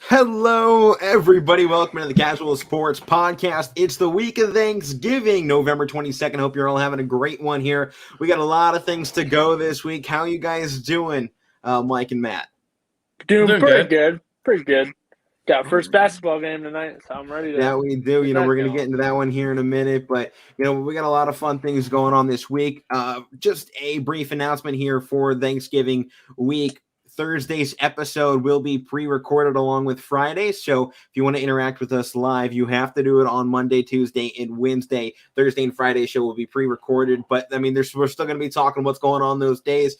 Hello, everybody. Welcome to the Casual Sports Podcast. It's the week of Thanksgiving, November 22nd. Hope you're all having a great one here. We got a lot of things to go this week. How you guys doing, Mike and Matt? Doing pretty good. good. Pretty good. Got first basketball game tonight, so I'm ready to Yeah, we do. get We're that going to get going. into that one here in a minute, but, we got a lot of fun things going on this week. Just a brief announcement here for Thanksgiving week. Thursday's episode will be pre-recorded along with Fridays. So if you want to interact with us live, you have to do it on Monday, Tuesday, and Wednesday. Thursday and Friday show will be pre-recorded. But I mean, we're still going to be talking what's going on those days.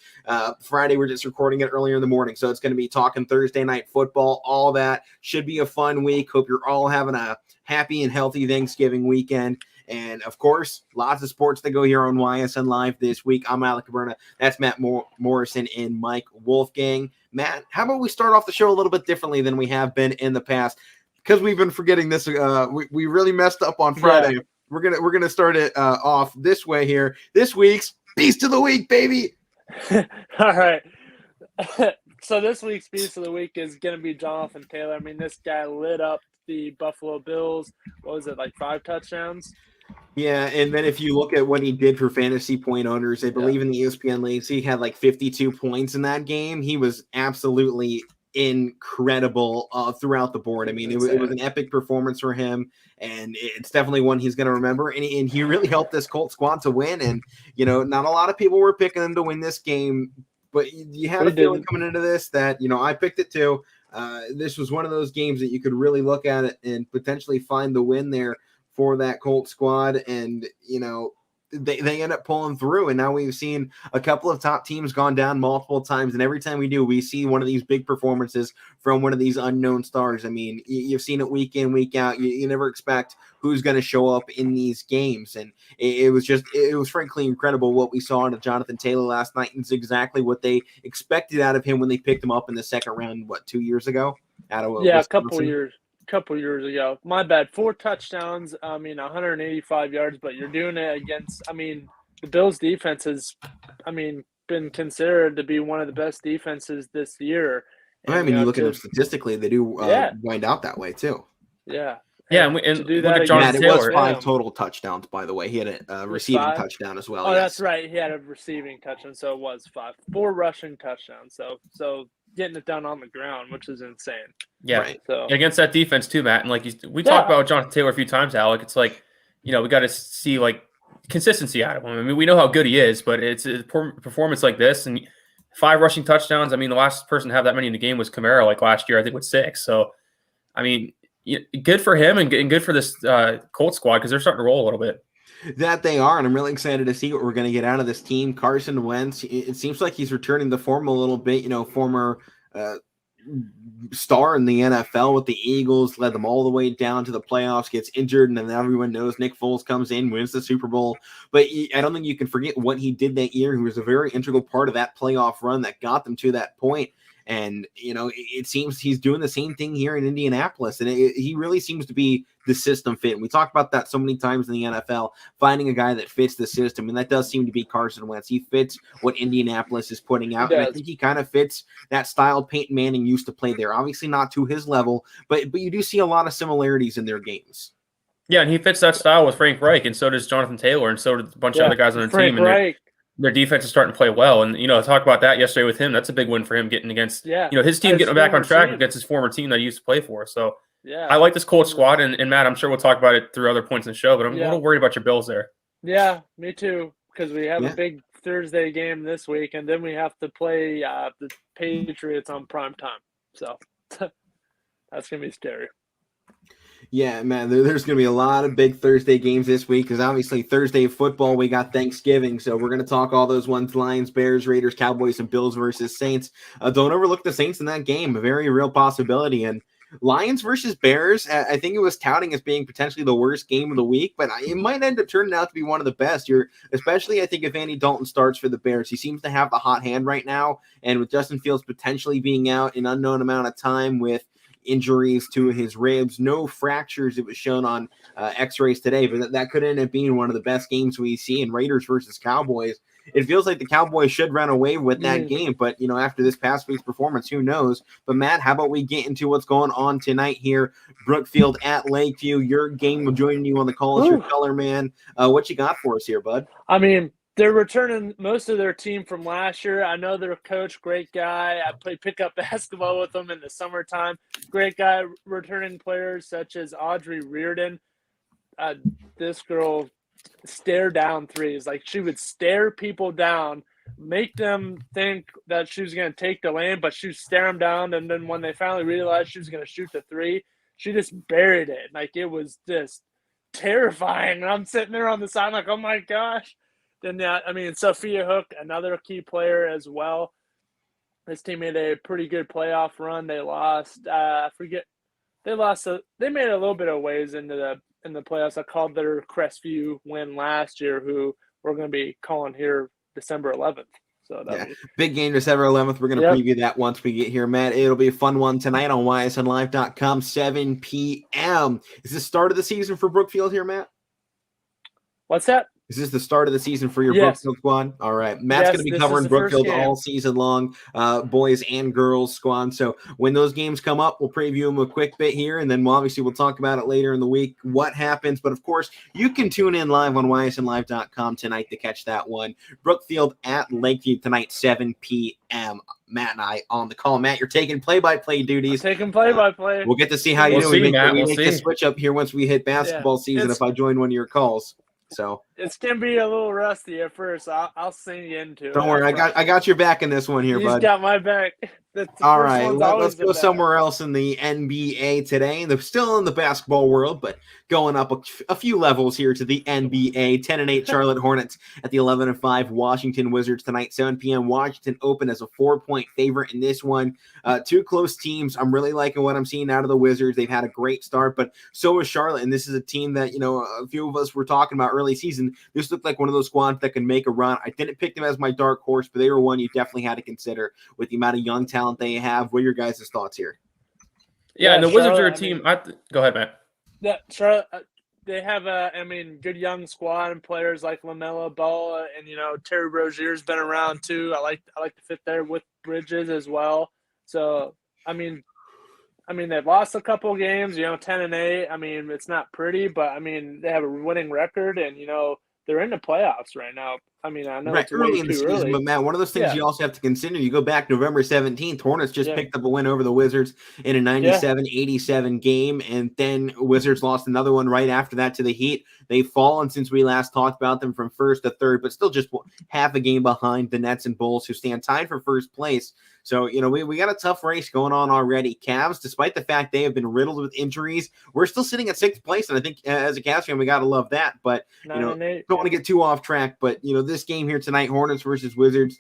Friday, we're just recording it earlier in the morning. So it's going to be talking Thursday night football. All that should be a fun week. Hope you're all having a happy and healthy Thanksgiving weekend. And, of course, lots of sports to go here on YSN Live this week. I'm Alek Koberna. That's Matt Morrison and Mike Wolfgang. Matt, how about we start off the show a little bit differently than we have been in the past? Because we've been forgetting this. We really messed up on Friday. Yeah. We're gonna start it off this way here. This week's Beast of the Week, baby. All right. So this week's Beast of the Week is going to be Jonathan Taylor. I mean, this guy lit up the Buffalo Bills. What was it, like 5 touchdowns? Yeah, and then if you look at what he did for fantasy point owners, I believe in the ESPN leagues, he had like 52 points in that game. He was absolutely incredible throughout the board. I mean, it was an epic performance for him, and it's definitely one he's going to remember. And he really helped this Colts squad to win. And, not a lot of people were picking him to win this game, but you had a feeling coming into this that, I picked it too. This was one of those games that you could really look at it and potentially find the win there for that Colts squad, and they end up pulling through. And now we've seen a couple of top teams gone down multiple times, and every time we do, we see one of these big performances from one of these unknown stars. I mean, you've seen it week in, week out. You never expect who's going to show up in these games, and it was frankly incredible what we saw out of Jonathan Taylor last night, and it's exactly what they expected out of him when they picked him up in the second round 2 years ago out of Wisconsin? A couple years ago. My bad. 4 touchdowns. 185 yards, but you're doing it against, the Bills defense has, been considered to be one of the best defenses this year. And, you look at them statistically, they do wind out that way too. Yeah. Yeah, and look at Jonathan Taylor. It was 5 total touchdowns, by the way. He had a receiving touchdown as well. Oh, yes. That's right. He had a receiving touchdown, so it was 5. 4 rushing touchdowns. So getting it done on the ground, which is insane. Yeah, right. So against that defense too, Matt. And we talked about Jonathan Taylor a few times, Alec. It's like, we got to see consistency out of him. I mean, we know how good he is, but it's a performance like this and 5 rushing touchdowns. I mean, the last person to have that many in the game was Kamara, last year, I think with 6. So, I mean, good for him and good for this Colts squad because they're starting to roll a little bit. That they are, and I'm really excited to see what we're going to get out of this team. Carson Wentz, it seems like he's returning to form a little bit. Former star in the NFL with the Eagles, led them all the way down to the playoffs, gets injured, and then everyone knows Nick Foles comes in, wins the Super Bowl. But I don't think you can forget what he did that year. He was a very integral part of that playoff run that got them to that point. And, it seems he's doing the same thing here in Indianapolis. And he really seems to be the system fit. And we talked about that so many times in the NFL, finding a guy that fits the system. And that does seem to be Carson Wentz. He fits what Indianapolis is putting out. And I think he kind of fits that style Peyton Manning used to play there. Obviously not to his level, but you do see a lot of similarities in their games. Yeah, and he fits that style with Frank Reich, and so does Jonathan Taylor, and so did a bunch of other guys on their team. And their defense is starting to play well. And, talk about that yesterday with him. That's a big win for him getting against, his team getting back on track against his former team that he used to play for. So, I like this Colts squad. And Matt, I'm sure we'll talk about it through other points in the show, but I'm a little worried about your Bills there. Yeah, me too, because we have a big Thursday game this week, and then we have to play the Patriots on prime time. So, that's going to be scary. Yeah, man, there's going to be a lot of big Thursday games this week because obviously Thursday football, we got Thanksgiving. So we're going to talk all those ones, Lions, Bears, Raiders, Cowboys, and Bills versus Saints. Don't overlook the Saints in that game, a very real possibility. And Lions versus Bears, I think it was touting as being potentially the worst game of the week, but it might end up turning out to be one of the best. Especially, I think, if Andy Dalton starts for the Bears. He seems to have the hot hand right now. And with Justin Fields potentially being out an unknown amount of time with injuries to his ribs, no fractures, it was shown on x-rays today, but that could end up being one of the best games we see in Raiders versus Cowboys. it feels like the Cowboys should run away with that game. But, after this past week's performance, who knows? But, Matt, how about we get into what's going on tonight here? Brookfield at Lakeview. Your game joining you on the call is your color man. What you got for us here, bud? I mean, they're returning most of their team from last year. I know their coach, great guy. I played pickup basketball with them in the summertime. Great guy, returning players such as Audrey Reardon. This girl stare down threes. Like, she would stare people down, make them think that she was going to take the lane, but she would stare them down. And then when they finally realized she was going to shoot the three, she just buried it. Like, it was just terrifying. And I'm sitting there on the side like, oh my gosh. Then Sophia Hook, another key player as well. This team made a pretty good playoff run. They lost. They made a little bit of ways in the playoffs. I called their Crestview win last year, who we're going to be calling here December 11th. So big game December 11th. We're going to preview that once we get here, Matt. It'll be a fun one tonight on YSNlive.com, 7 p.m. Is this start of the season for Brookfield here, Matt? What's that? Is this the start of the season for your Brookfield squad? All right. Matt's going to be covering Brookfield all season long, boys and girls squad. So when those games come up, we'll preview them a quick bit here, and then we'll talk about it later in the week, what happens. But, of course, you can tune in live on YSNlive.com tonight to catch that one. Brookfield at Lakeview tonight, 7 p.m. Matt and I on the call. Matt, you're taking play-by-play duties. I'm taking play-by-play. We'll get to see how you do. We make the switch up here once we hit basketball season if I join one of your calls. So it's gonna be a little rusty at first. I'll sing you into it. Don't worry, I got your back in this one here, bud. He's got my back. All right, let's go somewhere else in the NBA today. They're still in the basketball world, but going up a few levels here to the NBA. 10-8 Charlotte Hornets at the 11-5 Washington Wizards tonight, 7 p.m. Washington open as a 4-point favorite in this one. Two close teams. I'm really liking what I'm seeing out of the Wizards. They've had a great start, but so is Charlotte, and this is a team that a few of us were talking about early season. This looked like one of those squads that can make a run. I didn't pick them as my dark horse, but they were one you definitely had to consider with the amount of young talent they have. What are your guys' thoughts here? Yeah, and the Wizards are a team. Go ahead, Matt. Yeah, Charlotte, they have good young squad and players like LaMelo Ball, and Terry Rozier's been around too. I like to fit there with Bridges as well. So they've lost a couple of games. 10-8. It's not pretty, but they have a winning record, and they're in the playoffs right now. I know it's early in the season, but Matt, one of those things you also have to consider, you go back November 17th, Hornets just picked up a win over the Wizards in a 97-87 game, and then Wizards lost another one right after that to the Heat. They've fallen since we last talked about them from first to third, but still just half a game behind the Nets and Bulls, who stand tied for first place. So, we got a tough race going on already. Cavs, despite the fact they have been riddled with injuries, we're still sitting at sixth place, and I think as a Cavs fan, we got to love that. But, don't want to get too off track, but, this game here tonight, Hornets versus Wizards,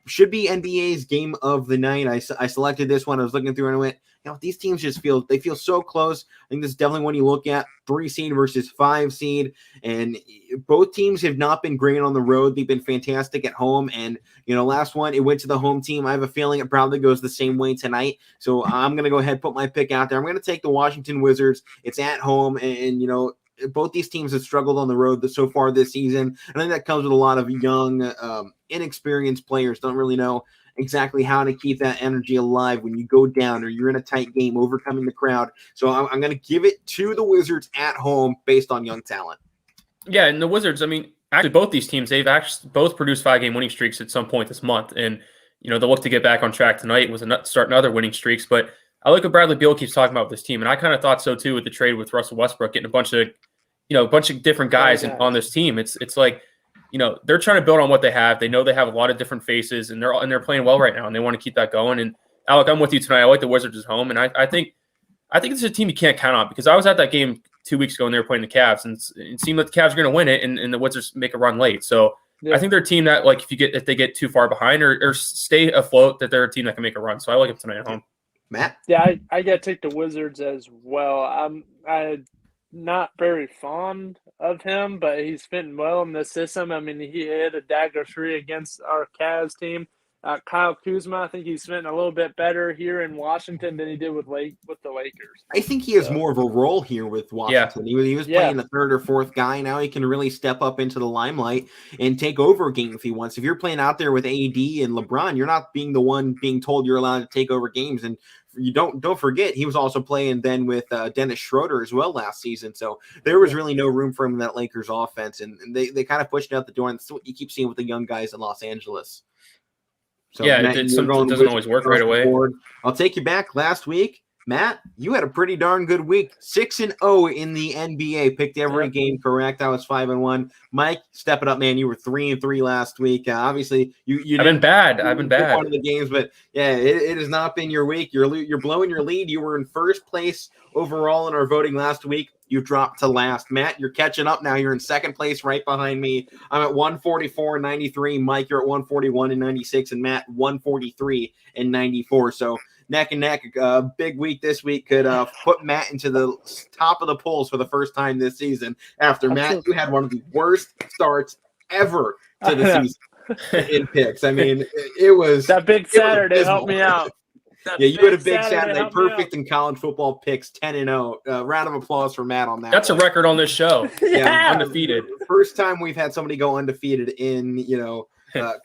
should be NBA's game of the night. I selected this one. I was looking through and I went, these teams feel so close. I think this is definitely one you look at, 3 seed versus 5 seed. And both teams have not been great on the road. They've been fantastic at home. And, last one, it went to the home team. I have a feeling it probably goes the same way tonight. So I'm going to go ahead and put my pick out there. I'm going to take the Washington Wizards. It's at home. And both these teams have struggled on the road so far this season. I think that comes with a lot of young, inexperienced players. Don't really know exactly how to keep that energy alive when you go down or you're in a tight game, overcoming the crowd. So I'm going to give it to the Wizards at home based on young talent. Yeah, and the Wizards, actually both these teams, they've actually both produced 5-game winning streaks at some point this month. And, they'll look to get back on track tonight with starting other winning streaks. But I like what Bradley Beal keeps talking about with this team. And I kind of thought so too with the trade with Russell Westbrook, getting a bunch of different guys on this team. It's like, they're trying to build on what they have. They know they have a lot of different faces, and they're playing well right now, and they want to keep that going. And Alek, I'm with you tonight. I like the Wizards at home, and I think it's a team you can't count on, because I was at that game 2 weeks ago and they were playing the Cavs, and it seemed like the Cavs are going to win it, and the Wizards make a run late. So I think they're a team that, like, if they get too far behind or stay afloat, that they're a team that can make a run. So I like them tonight at home. Matt? Yeah, I got to take the Wizards as well. I'm not very fond of him, but he's fitting well in the system. He hit a dagger 3 against our Cavs team. Kyle Kuzma, I think he's fitting a little bit better here in Washington than he did with the Lakers. I think he has more of a role here with Washington. Yeah. He was playing a third or fourth guy. Now he can really step up into the limelight and take over a game if he wants. If you're playing out there with AD and LeBron, you're not being the one being told you're allowed to take over games. And you don't forget, he was also playing then with Dennis Schroeder as well last season. So there was really no room for him in that Lakers offense. And they kind of pushed out the door. And that's what you keep seeing with the young guys in Los Angeles. So, yeah, Matt, it doesn't always work right away. Board. I'll take you back last week. Matt, you had a pretty darn good week. 6-0 in the NBA. Picked every game correct. I was 5-1. Mike, step it up, man. You were 3-3 last week. Obviously, you. I've been bad. I've been bad. One of the games, but yeah, it has not been your week. You're blowing your lead. You were in first place overall in our voting last week. You dropped to last. Matt, you're catching up now. You're in second place right behind me. I'm at 144.93. Mike, you're at 141.96, and Matt 143.94. So neck and neck. Big week this week could put Matt into the top of the polls for the first time this season. After Matt, you had one of the worst starts ever to the season in picks. I mean, it was that big Saturday helped me out. Yeah, you had a big Saturday. Perfect in college football picks, 10-0. Round of applause for Matt on that. That's a record on this show. Yeah, undefeated. First time we've had somebody go undefeated in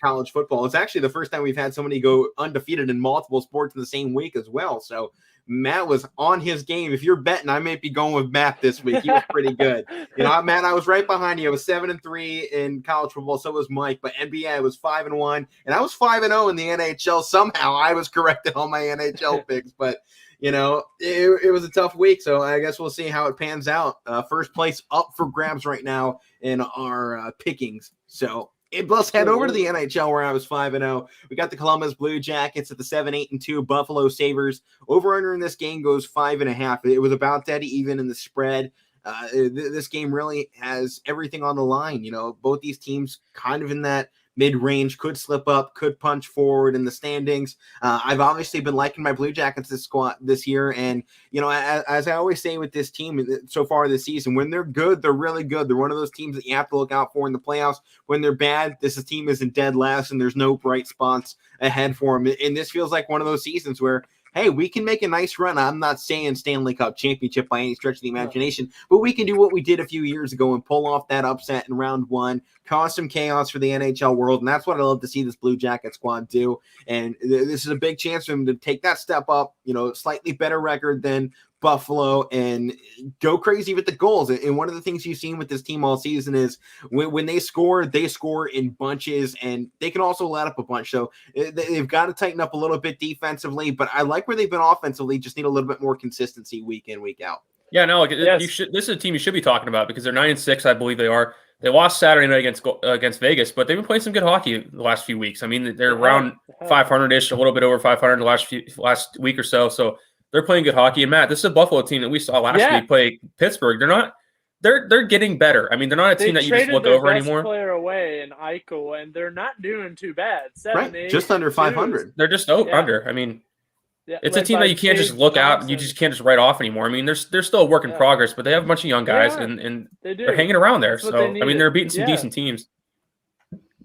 college football. It's actually the first time we've had somebody go undefeated in multiple sports in the same week as well. So Matt was on his game. If you're betting, I may be going with Matt this week. He was pretty good. Matt, I was right behind you. I was 7-3 in college football. So was Mike. But NBA, I was 5-1, and I was 5-0 in the NHL. Somehow, I was corrected on my NHL picks. But it was a tough week. So I guess we'll see how it pans out. First place up for grabs right now in our pickings. So. Let's head over to the NHL where I was 5-0. We got the Columbus Blue Jackets at the 7-8-2 Buffalo Sabres. Over under in this game goes 5.5. It was about dead even in the spread. This game really has everything on the line. Both these teams kind of in that mid-range, could slip up, could punch forward in the standings. I've obviously been liking my Blue Jackets this year. And, as I always say with this team so far this season, when they're good, they're really good. They're one of those teams that you have to look out for in the playoffs. When they're bad, this team isn't dead last and there's no bright spots ahead for them. And this feels like one of those seasons where, hey, we can make a nice run. I'm not saying Stanley Cup championship by any stretch of the imagination, but we can do what we did a few years ago and pull off that upset in round one, cause some chaos for the NHL world. And that's what I love to see this Blue Jacket squad do. And this is a big chance for them to take that step up, slightly better record than Buffalo and go crazy with the goals. And one of the things you've seen with this team all season is when they score in bunches, and they can also let up a bunch. So they've got to tighten up a little bit defensively, but I like where they've been offensively. Just need a little bit more consistency week in, week out. Yeah, no, this is a team you should be talking about because they're 9-6, I believe they are. They lost Saturday night against Vegas, but they've been playing some good hockey the last few weeks. I mean, they're around 500-ish, a little bit over 500 the last week or so. So they're playing good hockey. And Matt, this is a Buffalo team that we saw last week play Pittsburgh. They're getting better. I mean, they're not a team that you just look over anymore. Player away in Eichel, and they're not doing too bad. 7-8, just under 500. They're just under. I mean, it's a team that you can't just look out. You just can't just write off anymore. I mean, they're still a work in progress, but they have a bunch of young guys, and they're hanging around there. So I mean, they're beating some decent teams.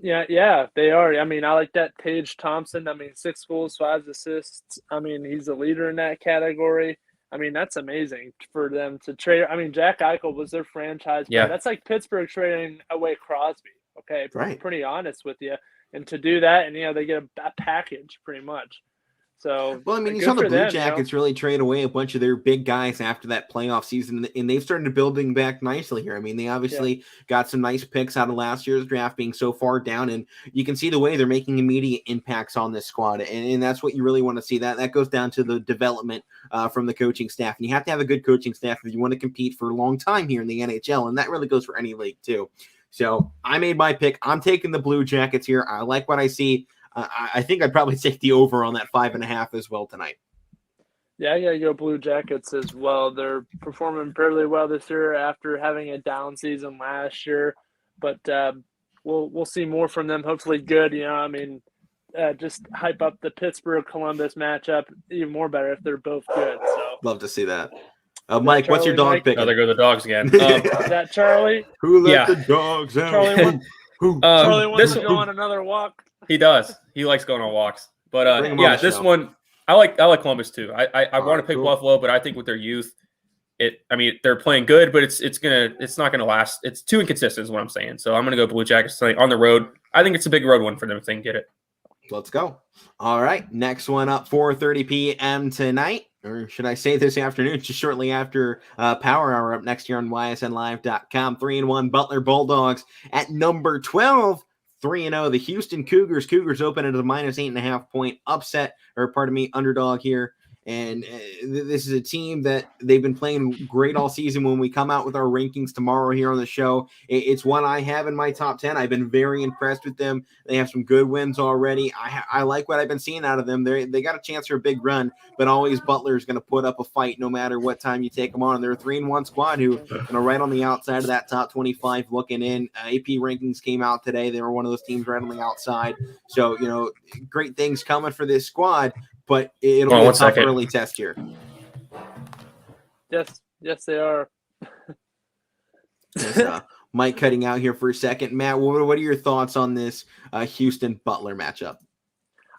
Yeah, they are. I mean, I like that Tage Thompson. I mean, 6 goals, 5 assists. I mean, he's a leader in that category. I mean, that's amazing for them to trade. I mean, Jack Eichel was their franchise player. That's like Pittsburgh trading away Crosby. Okay, pretty honest with you. And to do that, and they get a package pretty much. So, well, I mean, you saw the Blue Jackets really trade away a bunch of their big guys after that playoff season, and they've started building back nicely here. I mean, they obviously got some nice picks out of last year's draft being so far down, and you can see the way they're making immediate impacts on this squad, and that's what you really want to see. That goes down to the development from the coaching staff, and you have to have a good coaching staff if you want to compete for a long time here in the NHL, and that really goes for any league too. So I made my pick. I'm taking the Blue Jackets here. I like what I see. I think I'd probably take the over on that 5.5 as well tonight. Yeah, I gotta go Blue Jackets as well. They're performing fairly well this year after having a down season last year, but we'll see more from them. Hopefully, good. I mean, just hype up the Pittsburgh-Columbus matchup even more better if they're both good. So love to see that. Mike, what's your dog pick? Oh, there go the dogs again. Is that Charlie? Who let the dogs out? Charlie wants to go on another walk. He does. He likes going on walks. But this show. one, I like Columbus too. I want to pick cool. Buffalo, but I think with their youth, they're playing good, but it's not gonna last. It's too inconsistent, is what I'm saying. So I'm gonna go Blue Jackets tonight on the road. I think it's a big road one for them if they can get it. Let's go. All right. Next one up, 4:30 p.m. tonight, or should I say this afternoon, just shortly after Power Hour up next year on YSNlive.com. 3-1 Butler Bulldogs at number 12. 3-0 the Houston Cougars. Cougars open at a -8.5 point underdog here. And this is a team that they've been playing great all season. When we come out with our rankings tomorrow here on the show, it's one I have in my top 10. I've been very impressed with them. They have some good wins already. I like what I've been seeing out of them. They got a chance for a big run, but always Butler is going to put up a fight no matter what time you take them on. They're a 3-1 squad who, right on the outside of that top 25 looking in. AP rankings came out today. They were one of those teams right on the outside. So, great things coming for this squad. But it'll be a tough early test here. Yes, they are. Mike cutting out here for a second. Matt, what are your thoughts on this Houston-Butler matchup?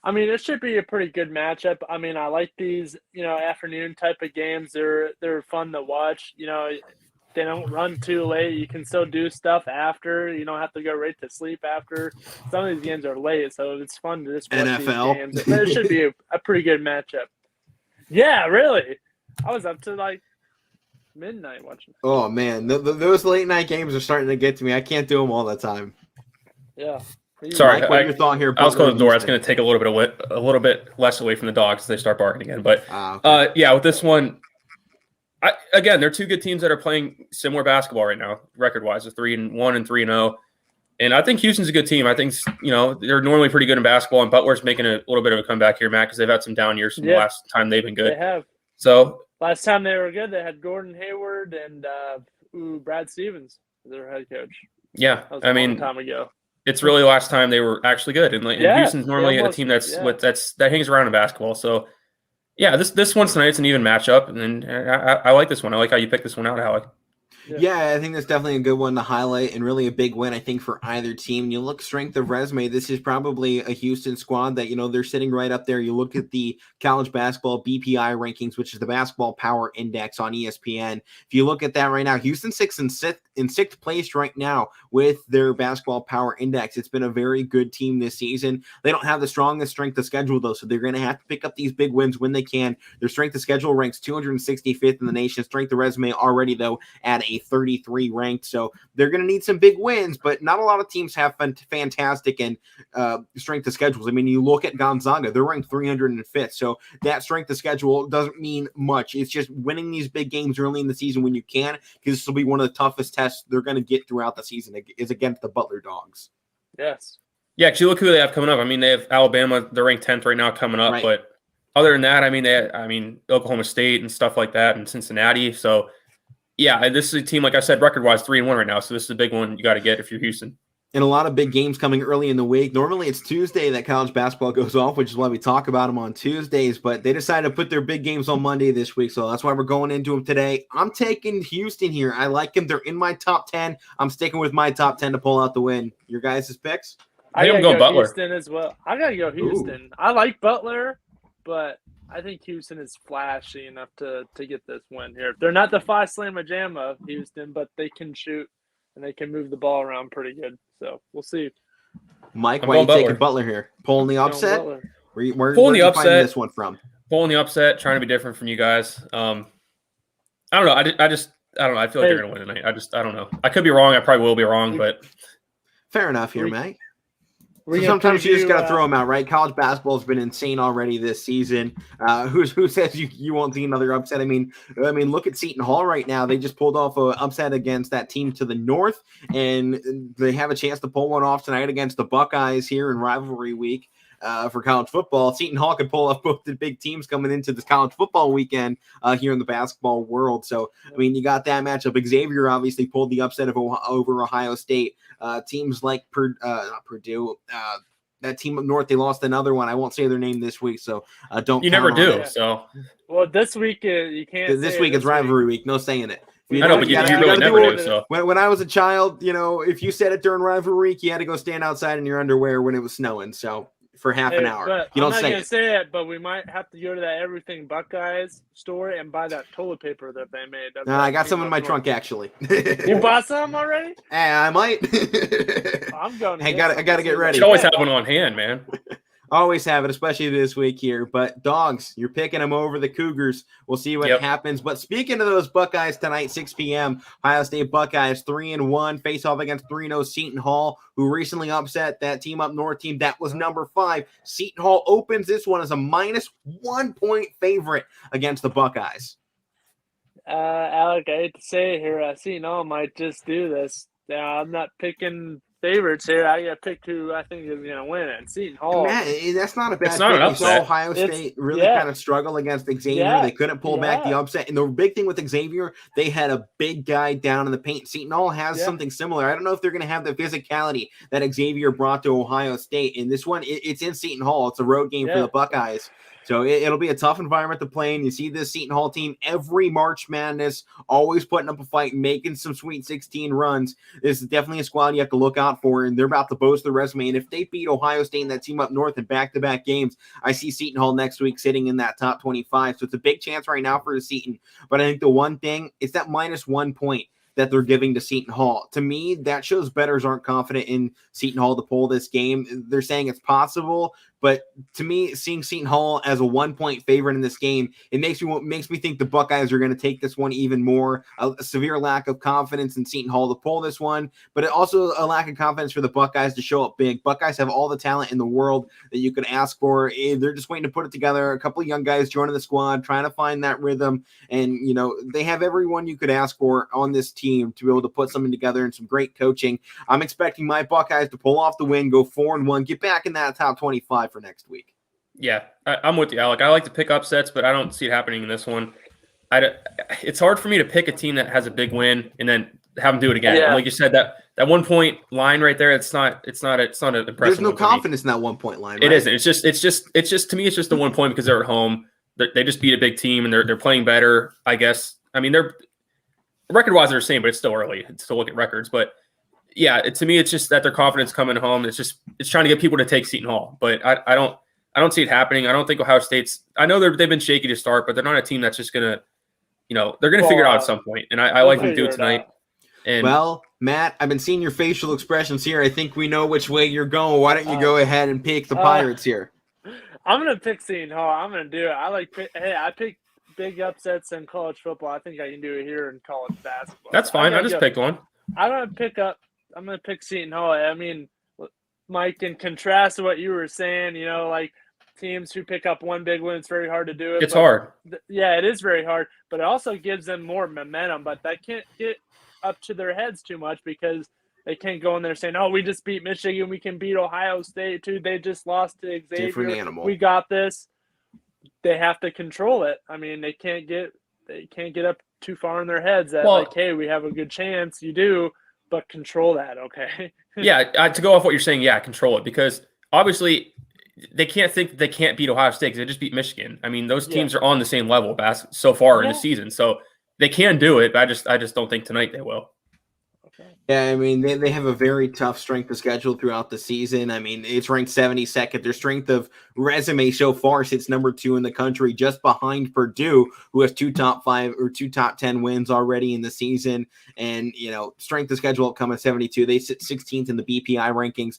I mean, it should be a pretty good matchup. I mean, I like these, afternoon type of games. They're fun to watch. They don't run too late. You can still do stuff after. You don't have to go right to sleep after. Some of these games are late, so it's fun to just watch NFL. these games. But it should be a pretty good matchup. Yeah, really. I was up to like midnight watching. Oh, man. Those late night games are starting to get to me. I can't do them all the time. Yeah. Sorry, Mike, what your thought here? I was closing the door. It's going to take a little bit less away from the dogs as they start barking again. But okay. With this one, they're two good teams that are playing similar basketball right now, record-wise. They're 3-1 and 3-0. And I think Houston's a good team. I think, they're normally pretty good in basketball, and Butler's making a little bit of a comeback here, Matt, because they've had some down years from the last time they've been good. They have. So last time they were good, they had Gordon Hayward and Brad Stevens as their head coach. Yeah, that was a long time ago. It's really the last time they were actually good. And Houston's normally a team that hangs around in basketball. So, yeah, this one's tonight. It's an even matchup, and I like this one. I like how you picked this one out, Alec. Yeah, I think that's definitely a good one to highlight and really a big win, I think, for either team. You look strength of resume, this is probably a Houston squad that, they're sitting right up there. You look at the college basketball BPI rankings, which is the Basketball Power Index on ESPN. If you look at that right now, Houston's in sixth place right now with their Basketball Power Index. It's been a very good team this season. They don't have the strongest strength of schedule, though, so they're going to have to pick up these big wins when they can. Their strength of schedule ranks 265th in the nation. Strength of resume already, though, at a 33 ranked, so they're going to need some big wins, but not a lot of teams have fantastic and strength of schedules. I mean, you look at Gonzaga, they're ranked 305th, so that strength of schedule doesn't mean much. It's just winning these big games early in the season when you can, because this will be one of the toughest tests they're going to get throughout the season is against the Butler Dogs. Yes. Yeah, because you look who they have coming up. I mean, they have Alabama, they're ranked 10th right now coming up, but other than that, I mean, Oklahoma State and stuff like that and Cincinnati, so yeah, this is a team, like I said, record-wise 3-1 right now, so this is a big one you got to get if you're Houston. And a lot of big games coming early in the week. Normally it's Tuesday that college basketball goes off, which is why we talk about them on Tuesdays, but they decided to put their big games on Monday this week, so that's why we're going into them today. I'm taking Houston here. I like them. They're in my top 10. I'm sticking with my top 10 to pull out the win. Your guys' picks? I gotta go go Butler. Houston as well. I got to go Houston. Ooh. I like Butler, but I think Houston is flashy enough to get this win here. They're not the Phi Slamma Jamma of Houston, but they can shoot and they can move the ball around pretty good. So we'll see. Mike, why are you taking Butler here? Pulling the upset? Where pulling the upset. This one from? Pulling the upset, trying to be different from you guys. I don't know. I don't know. I feel like they're going to win tonight. I don't know. I could be wrong. I probably will be wrong, but fair enough here, Mike. So sometimes you just got to throw them out, right? College basketball has been insane already this season. Who says you won't see another upset? I mean, look at Seton Hall right now. They just pulled off an upset against that team to the north, and they have a chance to pull one off tonight against the Buckeyes here in rivalry week for college football. Seton Hall could pull off both the big teams coming into this college football weekend here in the basketball world. So, I mean, you got that matchup. Xavier obviously pulled the upset over Ohio State. Teams like Purdue, that team up north, they lost another one. I won't say their name this week, so don't. You never do. So, well, this week you can't. This week it's rivalry week. No saying it. I know, but you really never do. So when I was a child, if you said it during rivalry week, you had to go stand outside in your underwear when it was snowing. So for half an hour, but you don't I'm not gonna it. say it, but we might have to go to that Everything Buckeyes store and buy that toilet paper that they made. I got some in my trunk actually. You bought some already? I might. I'm going. I gotta get ready. You should always have one on hand, man. Always have it, especially this week here. But dogs, you're picking them over the Cougars. We'll see what happens. But speaking of those Buckeyes tonight, 6 p.m., Ohio State Buckeyes 3-1 face off against 3-0 Seton Hall, who recently upset that team up north team that was number 5. Seton Hall opens this one as a -1 point favorite against the Buckeyes. Alec, I hate to say it here. Seton Hall might just do this. I'm not picking favorites here. I got to pick who I think is going to win it. Seton Hall. Matt, that's not a bad pick. We saw Ohio State really kind of struggle against Xavier. They couldn't pull back the upset. And the big thing with Xavier, they had a big guy down in the paint. Seton Hall has something similar. I don't know if they're going to have the physicality that Xavier brought to Ohio State. And this one, it's in Seton Hall. It's a road game for the Buckeyes. So it'll be a tough environment to play in. You see this Seton Hall team every March Madness, always putting up a fight, making some Sweet 16 runs. This is definitely a squad you have to look out for, and they're about to boast their resume. And if they beat Ohio State and that team up north in back-to-back games, I see Seton Hall next week sitting in that top 25. So it's a big chance right now for the Seton. But I think the one thing is that -1 point that they're giving to Seton Hall. To me, that shows bettors aren't confident in Seton Hall to pull this game. They're saying it's possible, but to me, seeing Seton Hall as a 1-point favorite in this game, it makes me think the Buckeyes are going to take this one even more. A severe lack of confidence in Seton Hall to pull this one, but it also a lack of confidence for the Buckeyes to show up big. Buckeyes have all the talent in the world that you could ask for. They're just waiting to put it together. A couple of young guys joining the squad, trying to find that rhythm, and they have everyone you could ask for on this team to be able to put something together and some great coaching. I'm expecting my Buckeyes to pull off the win, go 4-1, get back in that top 25 for next week. Yeah, I'm with you, Alec. I like to pick upsets, but I don't see it happening in this one. It's hard for me to pick a team that has a big win and then have them do it again. Yeah. Like you said, that 1 point line right there, it's not an impressive. There's no confidence in that 1 point line. Right? It isn't. It's just to me, it's just the 1 point because they're at home. They just beat a big team and they're playing better, I guess. I mean, they're record-wise they're the same, but it's still early to look at records. But yeah, to me, it's just that their confidence coming home. It's trying to get people to take Seton Hall, but I don't see it happening. I don't think Ohio State's. I know they've been shaky to start, but they're not a team that's just gonna, they're gonna figure it out at some point. And I like them to do it tonight. And well, Matt, I've been seeing your facial expressions here. I think we know which way you're going. Why don't you go ahead and pick the Pirates here? I'm gonna pick Seton Hall. I'm gonna do it. I pick big upsets in college football. I think I can do it here in college basketball. That's fine. I just picked one. I'm gonna pick Seton Hall. I mean, Mike, in contrast to what you were saying, like teams who pick up one big win, it's very hard to do it. It's hard. Yeah, it is very hard, but it also gives them more momentum. But that can't get up to their heads too much because they can't go in there saying, "Oh, we just beat Michigan. We can beat Ohio State too. They just lost to Xavier. Different animal. We got this." They have to control it. I mean, they can't get up too far in their heads that hey, we have a good chance. You do, but control that, okay? Yeah, to go off what you're saying, control it because obviously they can't think they can't beat Ohio State because they just beat Michigan. I mean, those teams are on the same level so far in the season, so they can do it. But I just don't think tonight they will. Yeah, I mean, they have a very tough strength of schedule throughout the season. I mean, it's ranked 72nd. Their strength of resume so far sits number 2 in the country, just behind Purdue, who has 2 top 5 or 2 top 10 wins already in the season. And, strength of schedule upcoming 72. They sit 16th in the BPI rankings.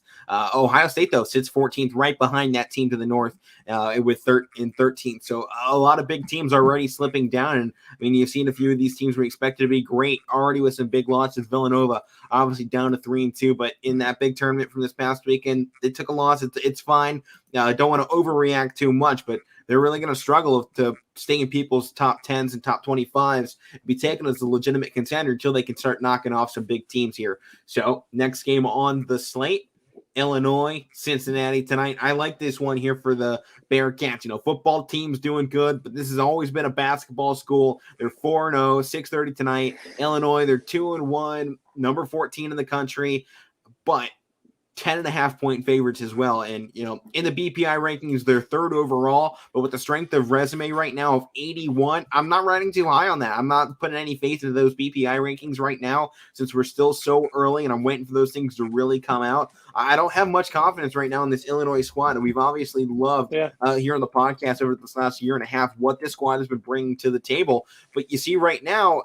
Ohio State, though, sits 14th, right behind that team to the north with 13th. So a lot of big teams already slipping down. And, I mean, you've seen a few of these teams we expected to be great already with some big losses. Villanova, obviously down to 3-2, but in that big tournament from this past weekend, they took a loss. It's fine. I don't want to overreact too much, but they're really going to struggle to stay in people's top 10s and top 25s, be taken as a legitimate contender until they can start knocking off some big teams here. So next game on the slate, Illinois, Cincinnati tonight. I like this one here for the Bearcats. Football team's doing good, but this has always been a basketball school. They're 4-0, 6:30 tonight. Illinois, they're 2-1, number 14 in the country. But 10.5-point favorites as well. And, in the BPI rankings, they're third overall, but with the strength of resume right now of 81, I'm not riding too high on that. I'm not putting any faith into those BPI rankings right now since we're still so early and I'm waiting for those things to really come out. I don't have much confidence right now in this Illinois squad, and we've obviously loved here on the podcast over this last year and a half what this squad has been bringing to the table. But you see right now,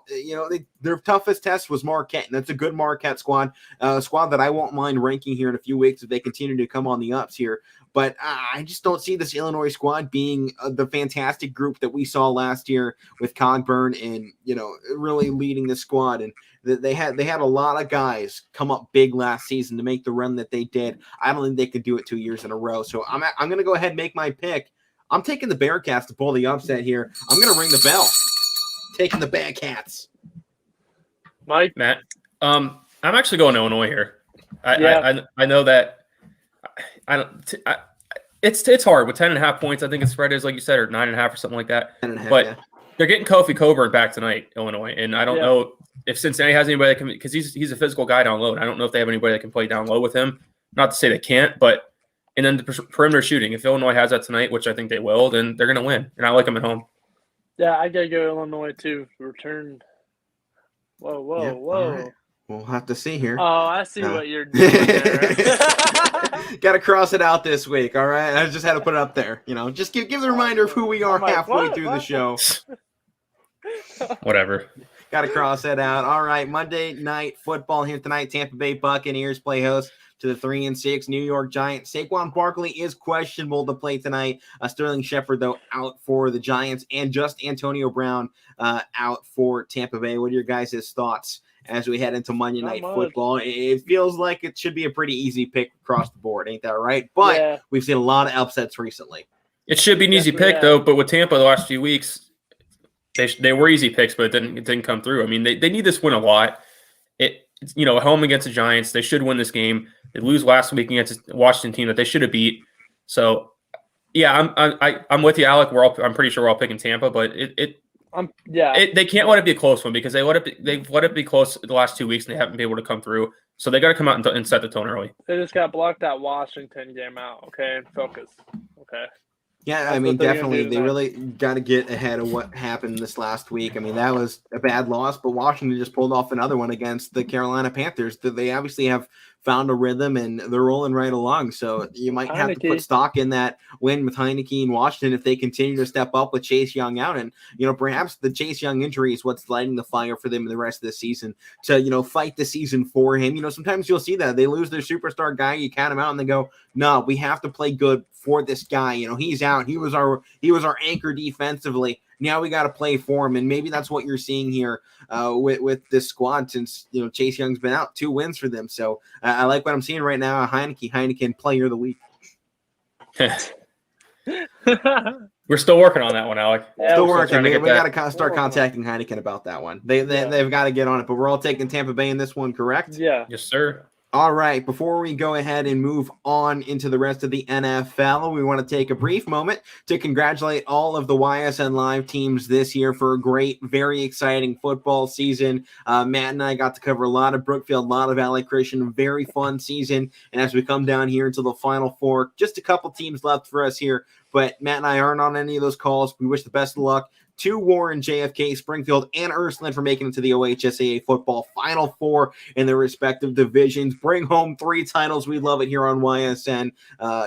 their toughest test was Marquette, and that's a good Marquette squad, a squad that I won't mind ranking here in a few weeks if they continue to come on the ups here. But I just don't see this Illinois squad being the fantastic group that we saw last year with Cogburn and, really leading the squad. And they had a lot of guys come up big last season to make the run that they did. I don't think they could do it 2 years in a row. So I'm going to go ahead and make my pick. I'm taking the Bearcats to pull the upset here. I'm going to ring the bell. Taking the Bearcats. Mike? Matt? I'm actually going Illinois here. I know that it's hard with 10.5 points. I think the spread is, like you said, or 9.5 or something like that. 10.5, but they're getting Kofi Coburn back tonight, Illinois, and I don't know if Cincinnati has anybody that can, because he's a physical guy down low. And I don't know if they have anybody that can play down low with him. Not to say they can't, but and then the perimeter shooting. If Illinois has that tonight, which I think they will, then they're going to win. And I like them at home. Yeah, I gotta go Illinois too. Return. Whoa! Right. We'll have to see here. Oh, I see what you're doing there. Got to cross it out this week, all right? I just had to put it up there. Just give the reminder of who we are halfway through the show. Whatever. Got to cross that out. All right, Monday Night Football here tonight. Tampa Bay Buccaneers play host to the 3-6 New York Giants. Saquon Barkley is questionable to play tonight. Sterling Shepard, though, out for the Giants, and just Antonio Brown out for Tampa Bay. What are your guys' thoughts as we head into Monday Night Football? It feels like it should be a pretty easy pick across the board, ain't that right? But we've seen a lot of upsets recently. It should be an easy pick, though, but with Tampa the last few weeks, they were easy picks, but it didn't come through. I mean, they need this win a lot. At home against the Giants, they should win this game. They lose last week against a Washington team that they should have beat. So, yeah, I'm with you, Alec. I'm pretty sure we're all picking Tampa, but they can't let it be a close one because they've let it be close the last 2 weeks and they haven't been able to come through. So they got to come out and set the tone early. They just got blocked that Washington game out, okay, and focus, okay. Yeah, I mean, definitely. They really got to get ahead of what happened this last week. I mean, that was a bad loss, but Washington just pulled off another one against the Carolina Panthers. They obviously have found a rhythm, and they're rolling right along. So you might have to put stock in that win with Heineke and Washington if they continue to step up with Chase Young out. And, perhaps the Chase Young injury is what's lighting the fire for them in the rest of the season to, fight the season for him. Sometimes you'll see that. They lose their superstar guy, you count him out, and they go, no, we have to play good for this guy. He's out. He was our anchor defensively. Now we got to play for him, and maybe that's what you're seeing here with this squad since Chase Young's been out. 2 wins for them, so I like what I'm seeing right now. Heineken Player of the Week. We're still working on that one, Alec. Still working. We got to start contacting Heineken about that one. They've got to get on it, but we're all taking Tampa Bay in this one, correct? Yeah. Yes, sir. All right, before we go ahead and move on into the rest of the NFL, we want to take a brief moment to congratulate all of the YSN Live teams this year for a great, very exciting football season. Matt and I got to cover a lot of Brookfield, a lot of Alek Christian, a very fun season. And as we come down here into the Final Four, just a couple teams left for us here, but Matt and I aren't on any of those calls. We wish the best of luck to Warren, JFK, Springfield, and Ursuline for making it to the OHSAA football Final Four in their respective divisions. Bring home 3 titles. We love it here on YSN.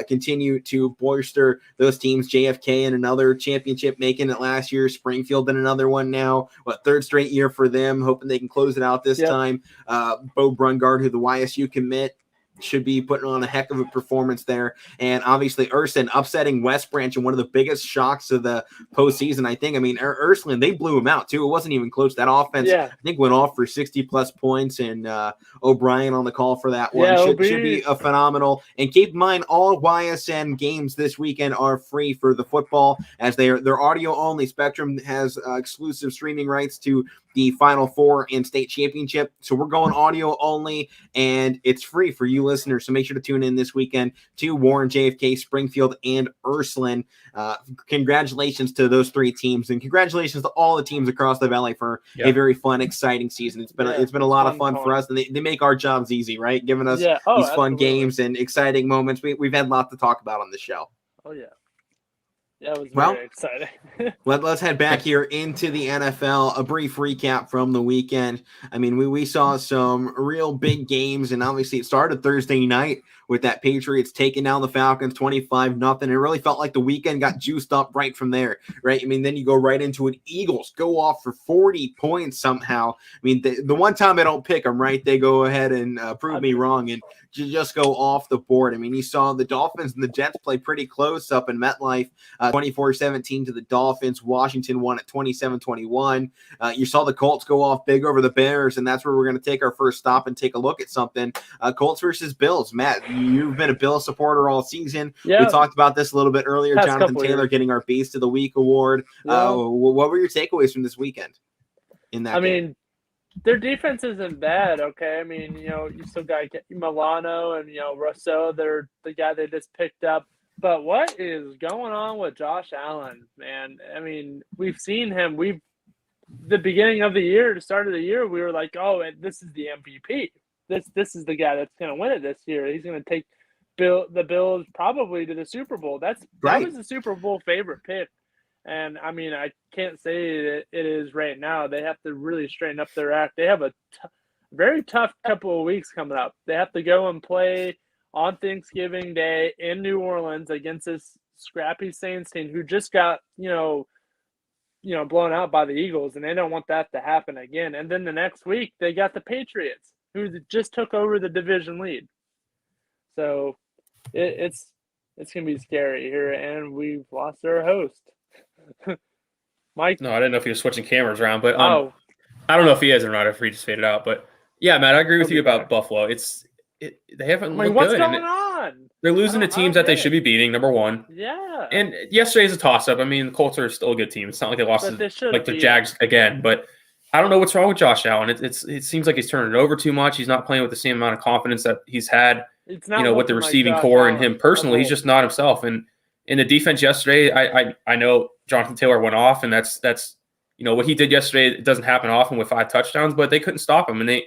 Continue to bolster those teams. JFK in another championship, making it last year. Springfield in another one now. 3rd straight year for them. Hoping they can close it out this time. Bo Brungard, who the YSU commit, should be putting on a heck of a performance there. And obviously Ursuline upsetting West Branch in one of the biggest shocks of the postseason, I think. I mean, Ursuline, they blew him out too. It wasn't even close. That offense, I think, went off for 60-plus points, and O'Brien on the call for that one. Should be a phenomenal. And keep in mind, all YSN games this weekend are free for the football, as they're audio only. Spectrum has exclusive streaming rights to the Final Four and state championship. So we're going audio only, and it's free for you listeners. So make sure to tune in this weekend to Warren, JFK, Springfield, and Ursuline. Congratulations to those 3 teams, and congratulations to all the teams across the valley for a very fun, exciting season. It's been a lot of fun for us, and they make our jobs easy, right? Giving us these fun games and exciting moments. We've had lots to talk about on the show. Oh yeah. Yeah, it was very exciting. Let's head back here into the NFL. A brief recap from the weekend. I mean, we saw some real big games, and obviously it started Thursday night with that Patriots taking down the Falcons 25-0. It really felt like the weekend got juiced up right from there, right? I mean, then you go right into an Eagles go off for 40 points somehow. I mean, the one time I don't pick them, right? They go ahead and prove me wrong and just go off the board. I mean, you saw the Dolphins and the Jets play pretty close up in MetLife, 24-17 to the Dolphins. Washington won at 27-21. You saw the Colts go off big over the Bears, and that's where we're going to take our first stop and take a look at something. Colts versus Bills. Matt, you've been a Bill supporter all season. We talked about this a little bit earlier. Jonathan Taylor getting our Beast of the Week award. What were your takeaways from this weekend in that game? Mean, their defense isn't bad, okay? I mean, you still got Milano and, Rousseau. They're the guy they just picked up. But what is going on with Josh Allen, man? I mean, we've seen him. The beginning of the year, the start of the year, we were like, oh, this is the MVP. This is the guy that's going to win it this year. He's going to take the Bills probably to the Super Bowl. That was the Super Bowl favorite pick. And, I mean, I can't say that it is right now. They have to really straighten up their act. They have a very tough couple of weeks coming up. They have to go and play on Thanksgiving Day in New Orleans against this scrappy Saints team who just got, blown out by the Eagles, and they don't want that to happen again. And then the next week, they got the Patriots, who just took over the division lead. So it's going to be scary here, and we've lost our host. Mike? No, I didn't know if he was switching cameras around, but I don't know if he is or not, if he just faded out. But, yeah, Matt, I agree with you about Buffalo. They haven't looked what's good. What's going on? They're losing to teams that they should be beating, number one. Yeah. And yesterday's a toss-up. I mean, the Colts are still a good team. It's not like they lost to the Jags again. But I don't know what's wrong with Josh Allen. It seems like he's turning it over too much. He's not playing with the same amount of confidence that he's had, with the receiving core and him personally. He's just not himself. And in the defense yesterday, I know Jonathan Taylor went off, and that's what he did yesterday. It doesn't happen often with 5 touchdowns, but they couldn't stop him. And they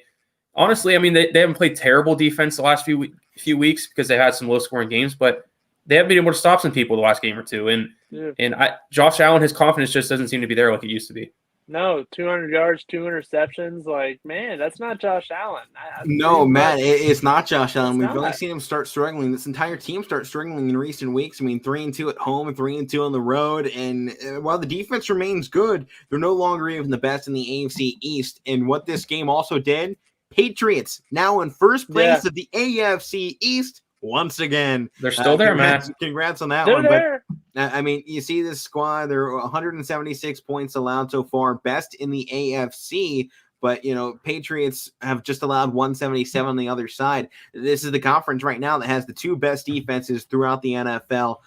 honestly, I mean, they haven't played terrible defense the last few weeks because they had some low-scoring games, but they haven't been able to stop some people the last game or two. And Josh Allen, his confidence just doesn't seem to be there like it used to be. No, 200 yards, 2 interceptions. Like, man, that's not Josh Allen. No, Matt, it's not Josh Allen. We've really seen him start struggling. This entire team start struggling in recent weeks. I mean, 3-2 at home and 3-2 on the road. And while the defense remains good, they're no longer even the best in the AFC East. And what this game also did, Patriots now in first place of the AFC East once again. They're still there, man. Congrats on that They're one. There. But I mean, you see this squad, they're 176 points allowed so far, best in the AFC. But, Patriots have just allowed 177 on the other side. This is the conference right now that has the 2 best defenses throughout the NFL.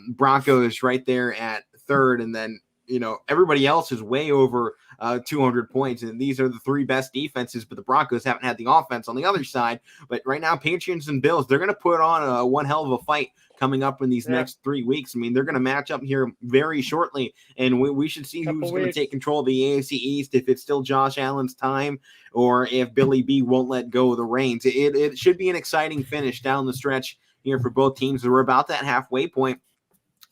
Broncos right there at third, and then, everybody else is way over 200 points, and these are the 3 best defenses, but the Broncos haven't had the offense on the other side. But right now, Patriots and Bills, they're going to put on one hell of a fight coming up in these next 3 weeks. I mean, they're going to match up here very shortly, and we should see who's going to take control of the AFC East, if it's still Josh Allen's time or if Billy B won't let go of the reins. It should be an exciting finish down the stretch here for both teams. We're about that halfway point.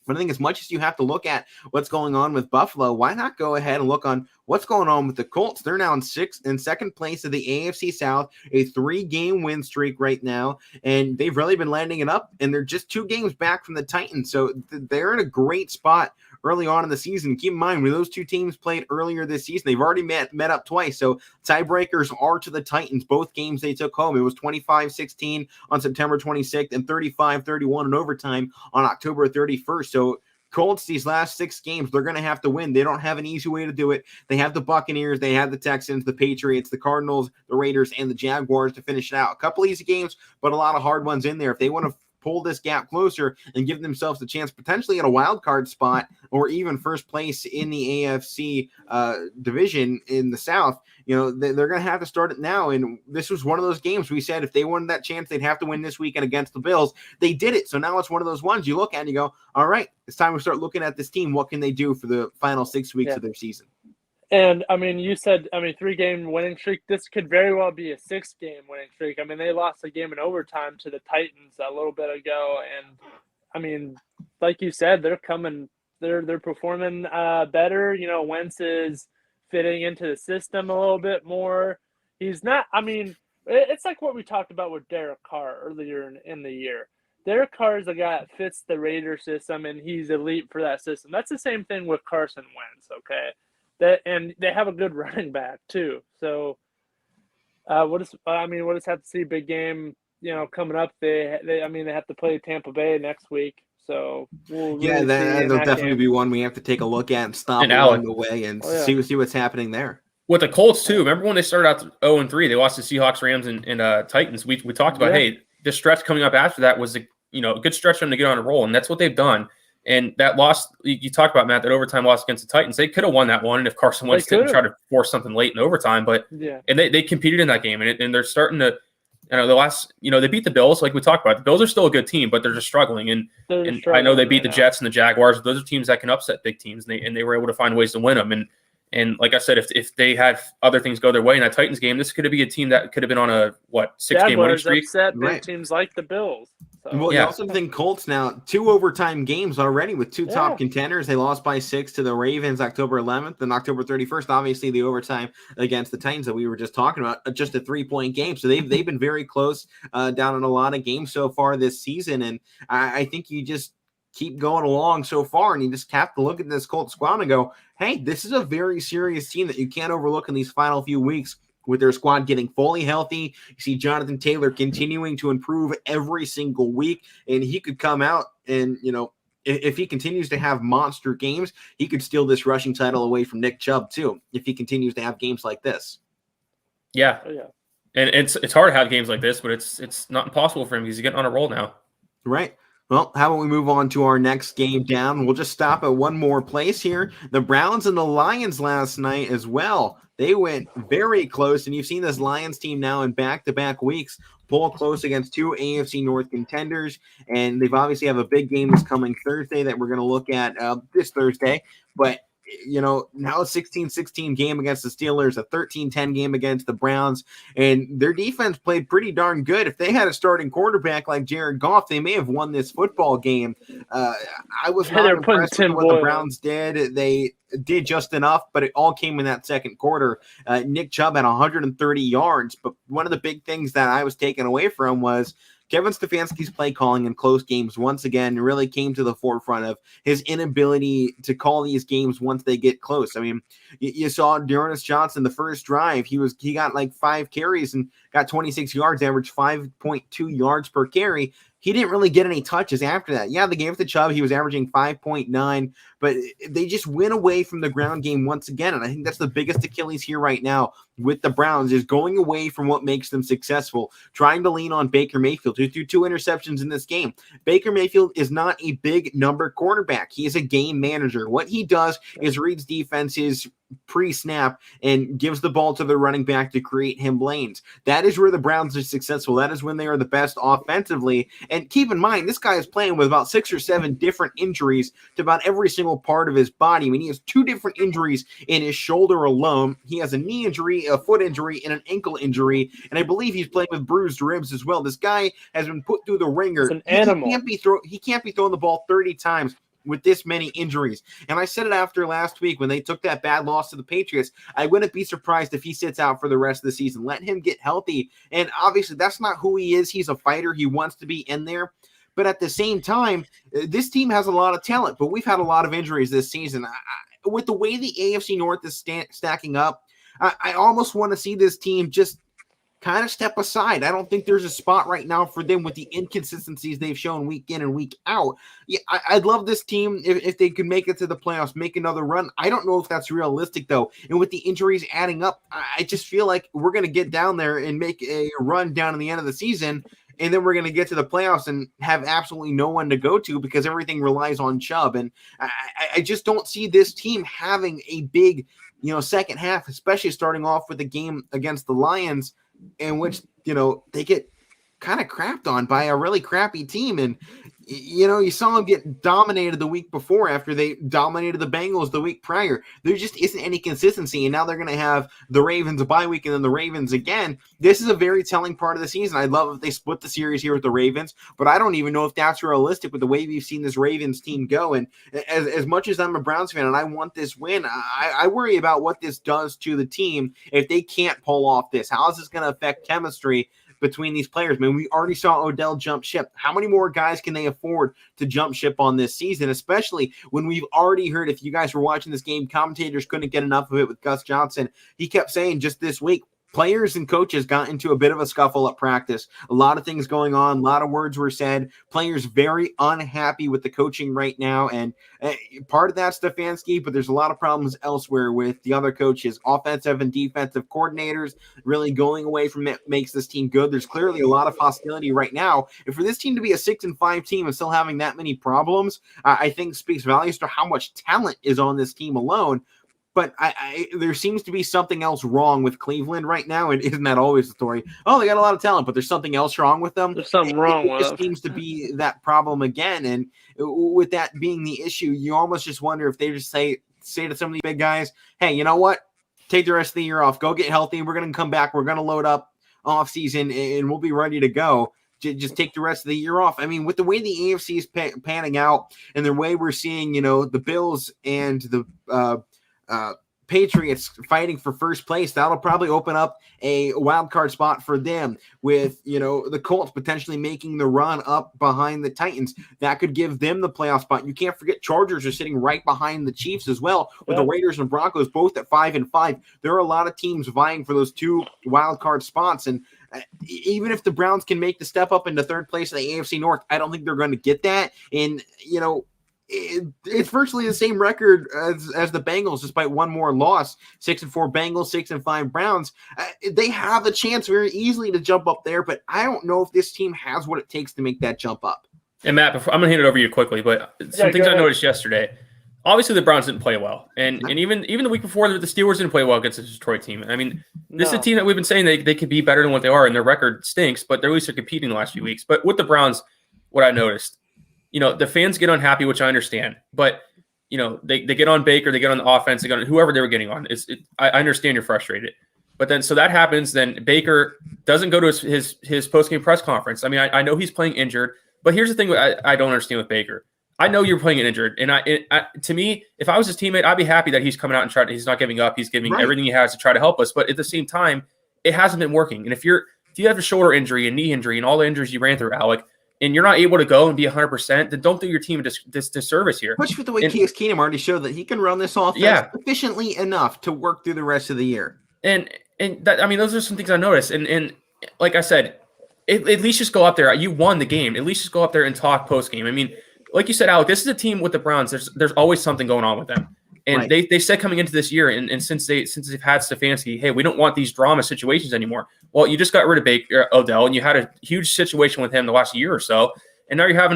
But I think as much as you have to look at what's going on with Buffalo, why not go ahead and look on what's going on with the Colts? They're now in second place of the AFC South, a 3-game win streak right now, and they've really been landing it up, and they're just 2 games back from the Titans. So they're in a great spot early on in the season. Keep in mind, when those 2 teams played earlier this season, they've already met up twice. So tiebreakers are to the Titans. Both games they took home. It was 25-16 on September 26th and 35-31 in overtime on October 31st. So Colts, these last 6 games, they're going to have to win. They don't have an easy way to do it. They have the Buccaneers, they have the Texans, the Patriots, the Cardinals, the Raiders, and the Jaguars to finish it out. A couple easy games, but a lot of hard ones in there. If they want to pull this gap closer and give themselves a chance potentially at a wild card spot or even first place in the AFC division in the South. They're going to have to start it now. And this was one of those games we said if they wanted that chance, they'd have to win this weekend against the Bills. They did it. So now it's one of those ones you look at and you go, all right, it's time to start looking at this team. What can they do for the final 6 weeks of their season? And, you said, 3-game winning streak. This could very well be a 6-game winning streak. They lost a game in overtime to the Titans a little bit ago. And, like you said, they're coming – they're performing better. Wentz is fitting into the system a little bit more. He's not – it's like what we talked about with Derek Carr earlier in the year. Derek Carr is a guy that fits the Raider system, and he's elite for that system. That's the same thing with Carson Wentz, okay? And they have a good running back too. So, we'll just have to see. Big game, coming up. They have to play Tampa Bay next week. So that'll definitely be one we have to take a look at and stop along the way and see what's happening there. With the Colts too. Remember when they started out 0-3? They lost to Seahawks, Rams, and Titans. We talked about this stretch coming up after that was a good stretch for them to get on a roll, and that's what they've done. And that loss, you talked about, Matt, that overtime loss against the Titans, they could have won that one. And if Carson Wentz didn't try to force something late in overtime, and they competed in that game, and they're starting to, they beat the Bills, like we talked about. The Bills are still a good team, but they're just struggling. And I know they beat the Jets and the Jaguars. Those are teams that can upset big teams, and they were able to find ways to win them. And like I said, if they had other things go their way in that Titans game, this could be a team that could have been on a 6-game winning streak. Upset big teams like the Bills. So. Well, you also think Colts now 2 overtime games already with 2 top contenders. They lost by 6 to the Ravens October 11th and October 31st. Obviously, the overtime against the Titans that we were just talking about, just a 3-point game. So they've been very close down in a lot of games so far this season. And I think you just keep going along so far, and you just have to look at this Colts squad and go, hey, this is a very serious team that you can't overlook in these final few weeks. With their squad getting fully healthy, you see Jonathan Taylor continuing to improve every single week, and he could come out and, if he continues to have monster games, he could steal this rushing title away from Nick Chubb too, if he continues to have games like this. Yeah. And it's hard to have games like this, but it's not impossible for him because he's getting on a roll now. Right. Well, how about we move on to our next game down? We'll just stop at one more place here. The Browns and the Lions last night as well. They went very close, and you've seen this Lions team now in back-to-back weeks pull close against 2 AFC North contenders, and they've obviously have a big game this coming Thursday that we're going to look at this Thursday. But, now a 16-16 game against the Steelers, a 13-10 game against the Browns, and their defense played pretty darn good. If they had a starting quarterback like Jared Goff, they may have won this football game. I was not impressed with what the Browns did. They did just enough, but it all came in that second quarter. Nick Chubb had 130 yards, but one of the big things that I was taken away from was Kevin Stefanski's play calling in close games once again really came to the forefront of his inability to call these games once they get close. You saw Dearness Johnson the first drive. He got like 5 carries and got 26 yards, averaged 5.2 yards per carry. He didn't really get any touches after that. Yeah, they gave it to Chubb. He was averaging 5.9, but they just went away from the ground game once again. And I think that's the biggest Achilles here right now with the Browns is going away from what makes them successful, trying to lean on Baker Mayfield, who threw 2 interceptions in this game. Baker Mayfield is not a big number quarterback. He is a game manager. What he does is reads defenses pre-snap and gives the ball to the running back to create him lanes. That is where the Browns are successful. That is when they are the best offensively. And keep in mind, this guy is playing with about 6 or 7 different injuries to about every single part of his body. He has 2 different injuries in his shoulder alone. He has a knee injury, a foot injury, and an ankle injury. And I believe he's playing with bruised ribs as well. This guy has been put through the ringer. It's an animal. He can't be throwing the ball 30 times with this many injuries. And I said it after last week when they took that bad loss to the Patriots. I wouldn't be surprised if he sits out for the rest of the season. Let him get healthy. And obviously that's not who he is. He's a fighter. He wants to be in there. But at the same time, this team has a lot of talent, but we've had a lot of injuries this season. With the way the AFC North is stacking up, I almost want to see this team just kind of step aside. I don't think there's a spot right now for them with the inconsistencies they've shown week in and week out. Yeah, I'd love this team if they could make it to the playoffs, make another run. I don't know if that's realistic, though. And with the injuries adding up, I just feel like we're going to get down there and make a run down in the end of the season. and then we're going to get to the playoffs and have absolutely no one to go to because everything relies on Chubb. And I just don't see this team having a big, second half, especially starting off with a game against the Lions in which, they get kind of crapped on by a really crappy team. And, you saw them get dominated the week before after they dominated the Bengals the week prior. There just isn't any consistency, and now they're going to have the Ravens a bye week and then the Ravens again. This is a very telling part of the season. I'd love if they split the series here with the Ravens, but I don't even know if that's realistic with the way we've seen this Ravens team go. And as much as I'm a Browns fan and I want this win, I worry about what this does to the team if they can't pull off this. How is this going to affect chemistry between these players? I mean, we already saw Odell jump ship. How many more guys can they afford to jump ship on this season, especially when we've already heard, if you guys were watching this game, commentators couldn't get enough of it with Gus Johnson. He kept saying just this week, players and coaches got into a bit of a scuffle at practice. A lot of things going on. A lot of words were said. Players very unhappy with the coaching right now. And part of that's Stefanski, but there's a lot of problems elsewhere with the other coaches. Offensive and defensive coordinators really going away from it makes this team good. There's clearly a lot of hostility right now. And for this team to be a 6-5 team and still having that many problems, I think speaks volumes to how much talent is on this team alone. But there seems to be something else wrong with Cleveland right now, and isn't that always the story? Oh, they got a lot of talent, but there's something else wrong with them. There's something wrong with them. It seems to be that problem again, and with that being the issue, you almost just wonder if they just say to some of these big guys, hey, you know what? Take the rest of the year off. Go get healthy. We're going to come back. We're going to load up off season, and we'll be ready to go. Just take the rest of the year off. I mean, with the way the AFC is panning out and the way we're seeing, the Bills and the Patriots fighting for first place, that'll probably open up a wild card spot for them with, the Colts potentially making the run up behind the Titans. That could give them the playoff spot. You can't forget Chargers are sitting right behind the Chiefs as well, with the Raiders and Broncos both at 5-5. There are a lot of teams vying for those two wild card spots. And even if the Browns can make the step up into third place in the AFC North, I don't think they're going to get that. And, it's virtually the same record as the Bengals, despite one more loss. 6-4 Bengals, 6-5 Browns. They have a chance very easily to jump up there, but I don't know if this team has what it takes to make that jump up. And Matt, I'm going to hand it over to you quickly, but some things I noticed yesterday. Obviously, the Browns didn't play well, and even the week before, the Steelers didn't play well against the Detroit team. I mean, this is a team that we've been saying they could be better than what they are, and their record stinks, but they're at least they're competing the last few weeks. But with the Browns, what I noticed, the fans get unhappy, which I understand, but they get on Baker, they get on the offense, they get on whoever they were getting on. I understand you're frustrated, but then so that happens. Then Baker doesn't go to his post-game press conference. I mean, I know he's playing injured, but here's the thing I don't understand with Baker. I know you're playing injured, and to me, if I was his teammate, I'd be happy that he's coming out and he's not giving up. He's giving everything he has to try to help us, but at the same time, it hasn't been working. And if you have a shoulder injury, a knee injury, and all the injuries you ran through, Alek, and you're not able to go and be 100%, then don't do your team this disservice here. Especially with the way Case Keenum already showed that he can run this offense efficiently enough to work through the rest of the year. And that, I mean, those are some things I noticed. And like I said, at least just go up there. You won the game. At least just go up there and talk post game. I mean, like you said, Alek, this is a team with the Browns. There's always something going on with them. And they said coming into this year, and since they've had Stefanski, hey, we don't want these drama situations anymore. Well, you just got rid of Odell, and you had a huge situation with him the last year or so, and now you're having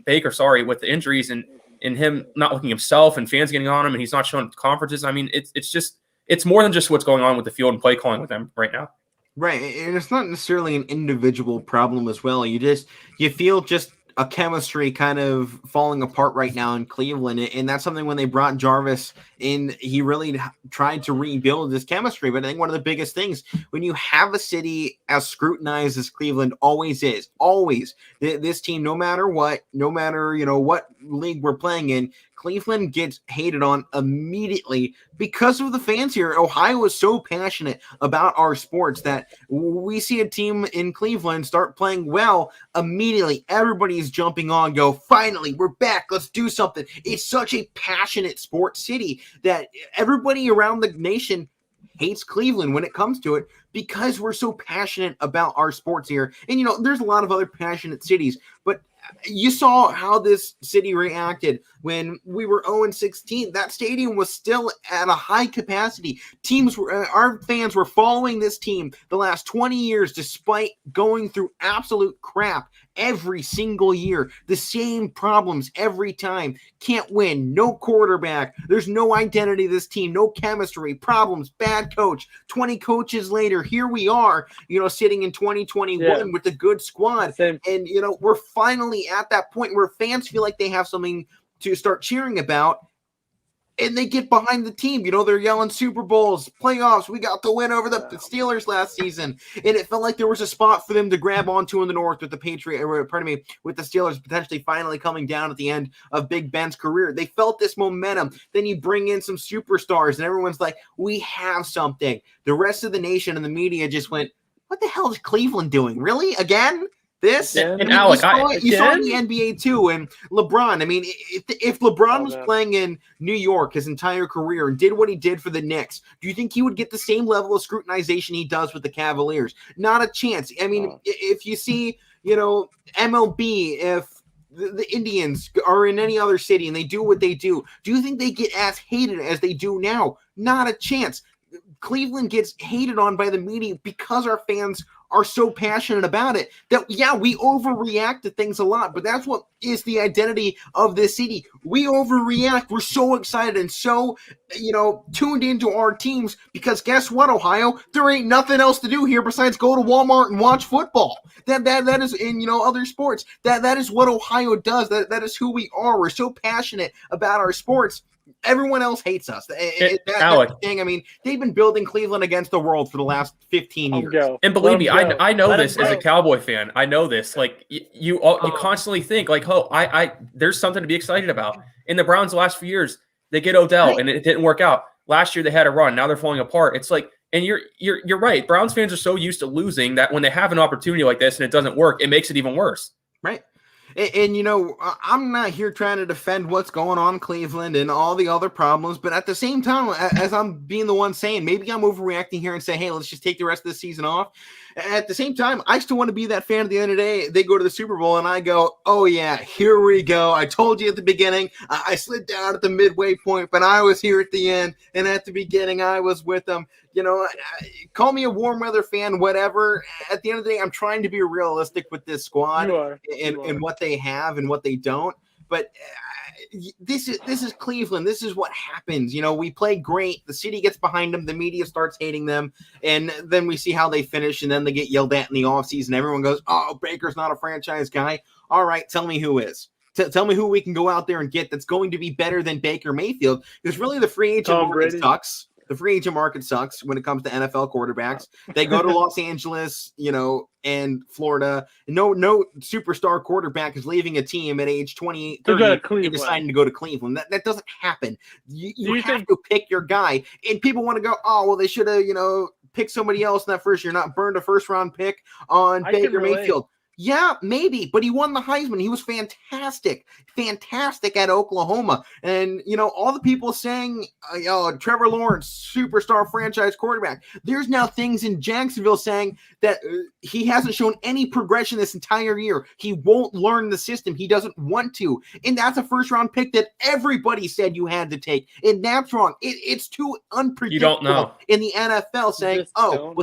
Baker, with the injuries and him not looking himself, and fans getting on him, and he's not showing conferences. I mean, it's more than just what's going on with the field and play calling with them right now. Right, and it's not necessarily an individual problem as well. You feel just a chemistry kind of falling apart right now in Cleveland. And that's something when they brought Jarvis in, he really tried to rebuild this chemistry. But I think one of the biggest things when you have a city as scrutinized as Cleveland always is, this team, no matter what league we're playing in, Cleveland gets hated on immediately because of the fans here. Ohio is so passionate about our sports that we see a team in Cleveland start playing well, immediately everybody's jumping on, go, finally, we're back, let's do something. It's such a passionate sports city that everybody around the nation hates Cleveland when it comes to it because we're so passionate about our sports here. And, there's a lot of other passionate cities, but you saw how this city reacted when we were 0-16. That stadium was still at a high capacity. Our fans were following this team the last 20 years, despite going through absolute crap every single year. The same problems every time. Can't win. No quarterback. There's no identity of this team. No chemistry. Problems. Bad coach. 20 coaches later, here we are, sitting in 2021 with a good squad. Same. And, we're finally at that point where fans feel like they have something to start cheering about. And they get behind the team. They're yelling Super Bowls, playoffs. We got the win over the Steelers last season. And it felt like there was a spot for them to grab onto in the North with the with the Steelers potentially finally coming down at the end of Big Ben's career. They felt this momentum. Then you bring in some superstars and everyone's like, we have something. The rest of the nation and the media just went, what the hell is Cleveland doing? Really? Again? This? And Alek, you saw in the NBA too, and LeBron. I mean, if LeBron was playing in New York his entire career and did what he did for the Knicks, do you think he would get the same level of scrutinization he does with the Cavaliers? Not a chance. I mean, if you see, MLB, if the Indians are in any other city and they do what they do you think they get as hated as they do now? Not a chance. Cleveland gets hated on by the media because our fans are so passionate about it that, we overreact to things a lot, but that's what is the identity of this city. We overreact. We're so excited and so, tuned into our teams because guess what, Ohio? There ain't nothing else to do here besides go to Walmart and watch football. That is in, other sports. That is what Ohio does. That is who we are. We're so passionate about our sports. Everyone else hates us. That's the thing. I mean, they've been building Cleveland against the world for the last 15 years. And believe me, I know this as a Cowboy fan. I know this. Like you constantly think like, there's something to be excited about. In the Browns the last few years, they get Odell and it didn't work out. Last year they had a run. Now they're falling apart. It's like, and you're right. Browns fans are so used to losing that when they have an opportunity like this and it doesn't work, it makes it even worse. Right. And, I'm not here trying to defend what's going on in Cleveland and all the other problems, but at the same time, as I'm being the one saying, maybe I'm overreacting here and say, hey, let's just take the rest of the season off. At the same time, I still want to be that fan at the end of the day. They go to the Super Bowl and I go, oh yeah, here we go. I told you at the beginning, I slid down at the midway point, but I was here at the end. And at the beginning, I was with them. Call me a warm weather fan, whatever. At the end of the day, I'm trying to be realistic with this squad and what they have and what they don't. But this is Cleveland. This is what happens. We play great. The city gets behind them. The media starts hating them. And then we see how they finish. And then they get yelled at in the offseason. Everyone goes, oh, Baker's not a franchise guy. All right, tell me who is. Tell me who we can go out there and get that's going to be better than Baker Mayfield. Because really the free agent market sucks. The free agent market sucks when it comes to NFL quarterbacks. They go to Los Angeles, and Florida. No superstar quarterback is leaving a team at age 28, 30 and deciding to go to Cleveland. That doesn't happen. You have to pick your guy. And people want to go, oh, well, they should have, picked somebody else in that first year, not burned a first-round pick on Baker Mayfield. Yeah, maybe, but he won the Heisman. He was fantastic at Oklahoma. And, all the people saying, Trevor Lawrence, superstar franchise quarterback. There's now things in Jacksonville saying that he hasn't shown any progression this entire year. He won't learn the system. He doesn't want to. And that's a first-round pick that everybody said you had to take. And that's wrong. It's too unpredictable. You don't know. In the NFL saying,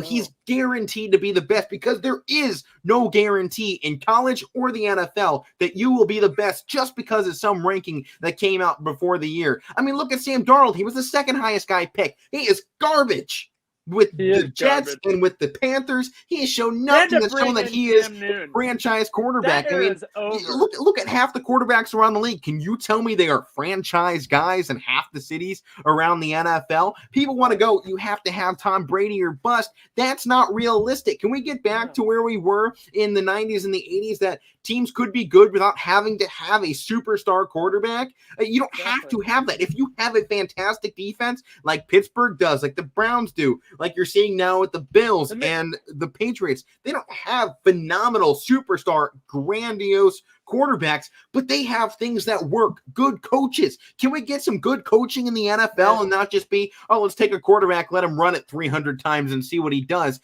he's guaranteed to be the best, because there is no guarantee in college or the NFL that you will be the best just because of some ranking that came out before the year. I mean, look at Sam Darnold. He was the second highest guy picked. He is garbage. With the Jets and with the Panthers, he has shown nothing that's shown that he is a franchise quarterback. I mean, look at half the quarterbacks around the league. Can you tell me they are franchise guys in half the cities around the NFL? People want to go, you have to have Tom Brady or bust. That's not realistic. Can we get back to where we were in the 90s and the 80s, that teams could be good without having to have a superstar quarterback? You don't have to have that. If you have a fantastic defense like Pittsburgh does, like the Browns do, like you're seeing now with the Bills and the Patriots, they don't have phenomenal superstar, grandiose quarterbacks, but they have things that work. Good coaches. Can we get some good coaching in the NFL and not just be, let's take a quarterback, let him run it 300 times and see what he does?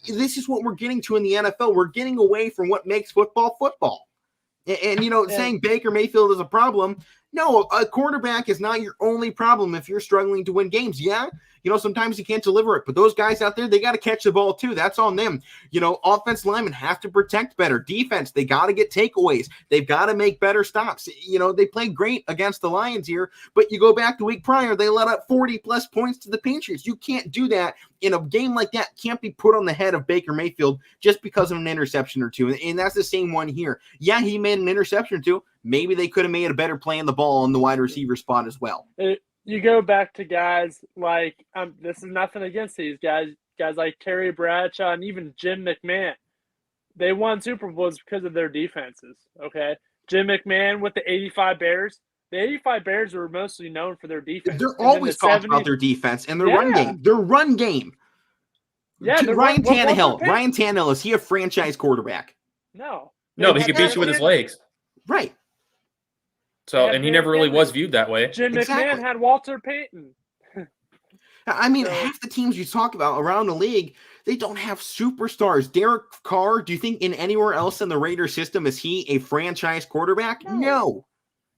This is what we're getting to in the NFL. We're getting away from what makes football football. And saying Baker Mayfield is a problem. No, a quarterback is not your only problem if you're struggling to win games. Yeah, sometimes you can't deliver it, but those guys out there, they got to catch the ball too. That's on them. Offense linemen have to protect better. Defense, they got to get takeaways. They've got to make better stops. They played great against the Lions here, but you go back the week prior, they let up 40-plus points to the Patriots. You can't do that in a game like that. Can't be put on the head of Baker Mayfield just because of an interception or two. And that's the same one here. Yeah, he made an interception or two. Maybe they could have made a better play in the ball on the wide receiver spot as well. You go back to guys like this is nothing against these guys like Terry Bradshaw and even Jim McMahon. They won Super Bowls because of their defenses. Okay, Jim McMahon with the '85 Bears. The '85 Bears were mostly known for their defense. They're always talking about their defense and their run game. Their run game. Yeah, Ryan Tannehill. Ryan Tannehill, is he a franchise quarterback? No, but he could beat you with his legs. Right. So, and he never really was viewed that way. Jim McMahon had Walter Payton. Half the teams you talk about around the league, they don't have superstars. Derek Carr, do you think in anywhere else in the Raiders system is he a franchise quarterback?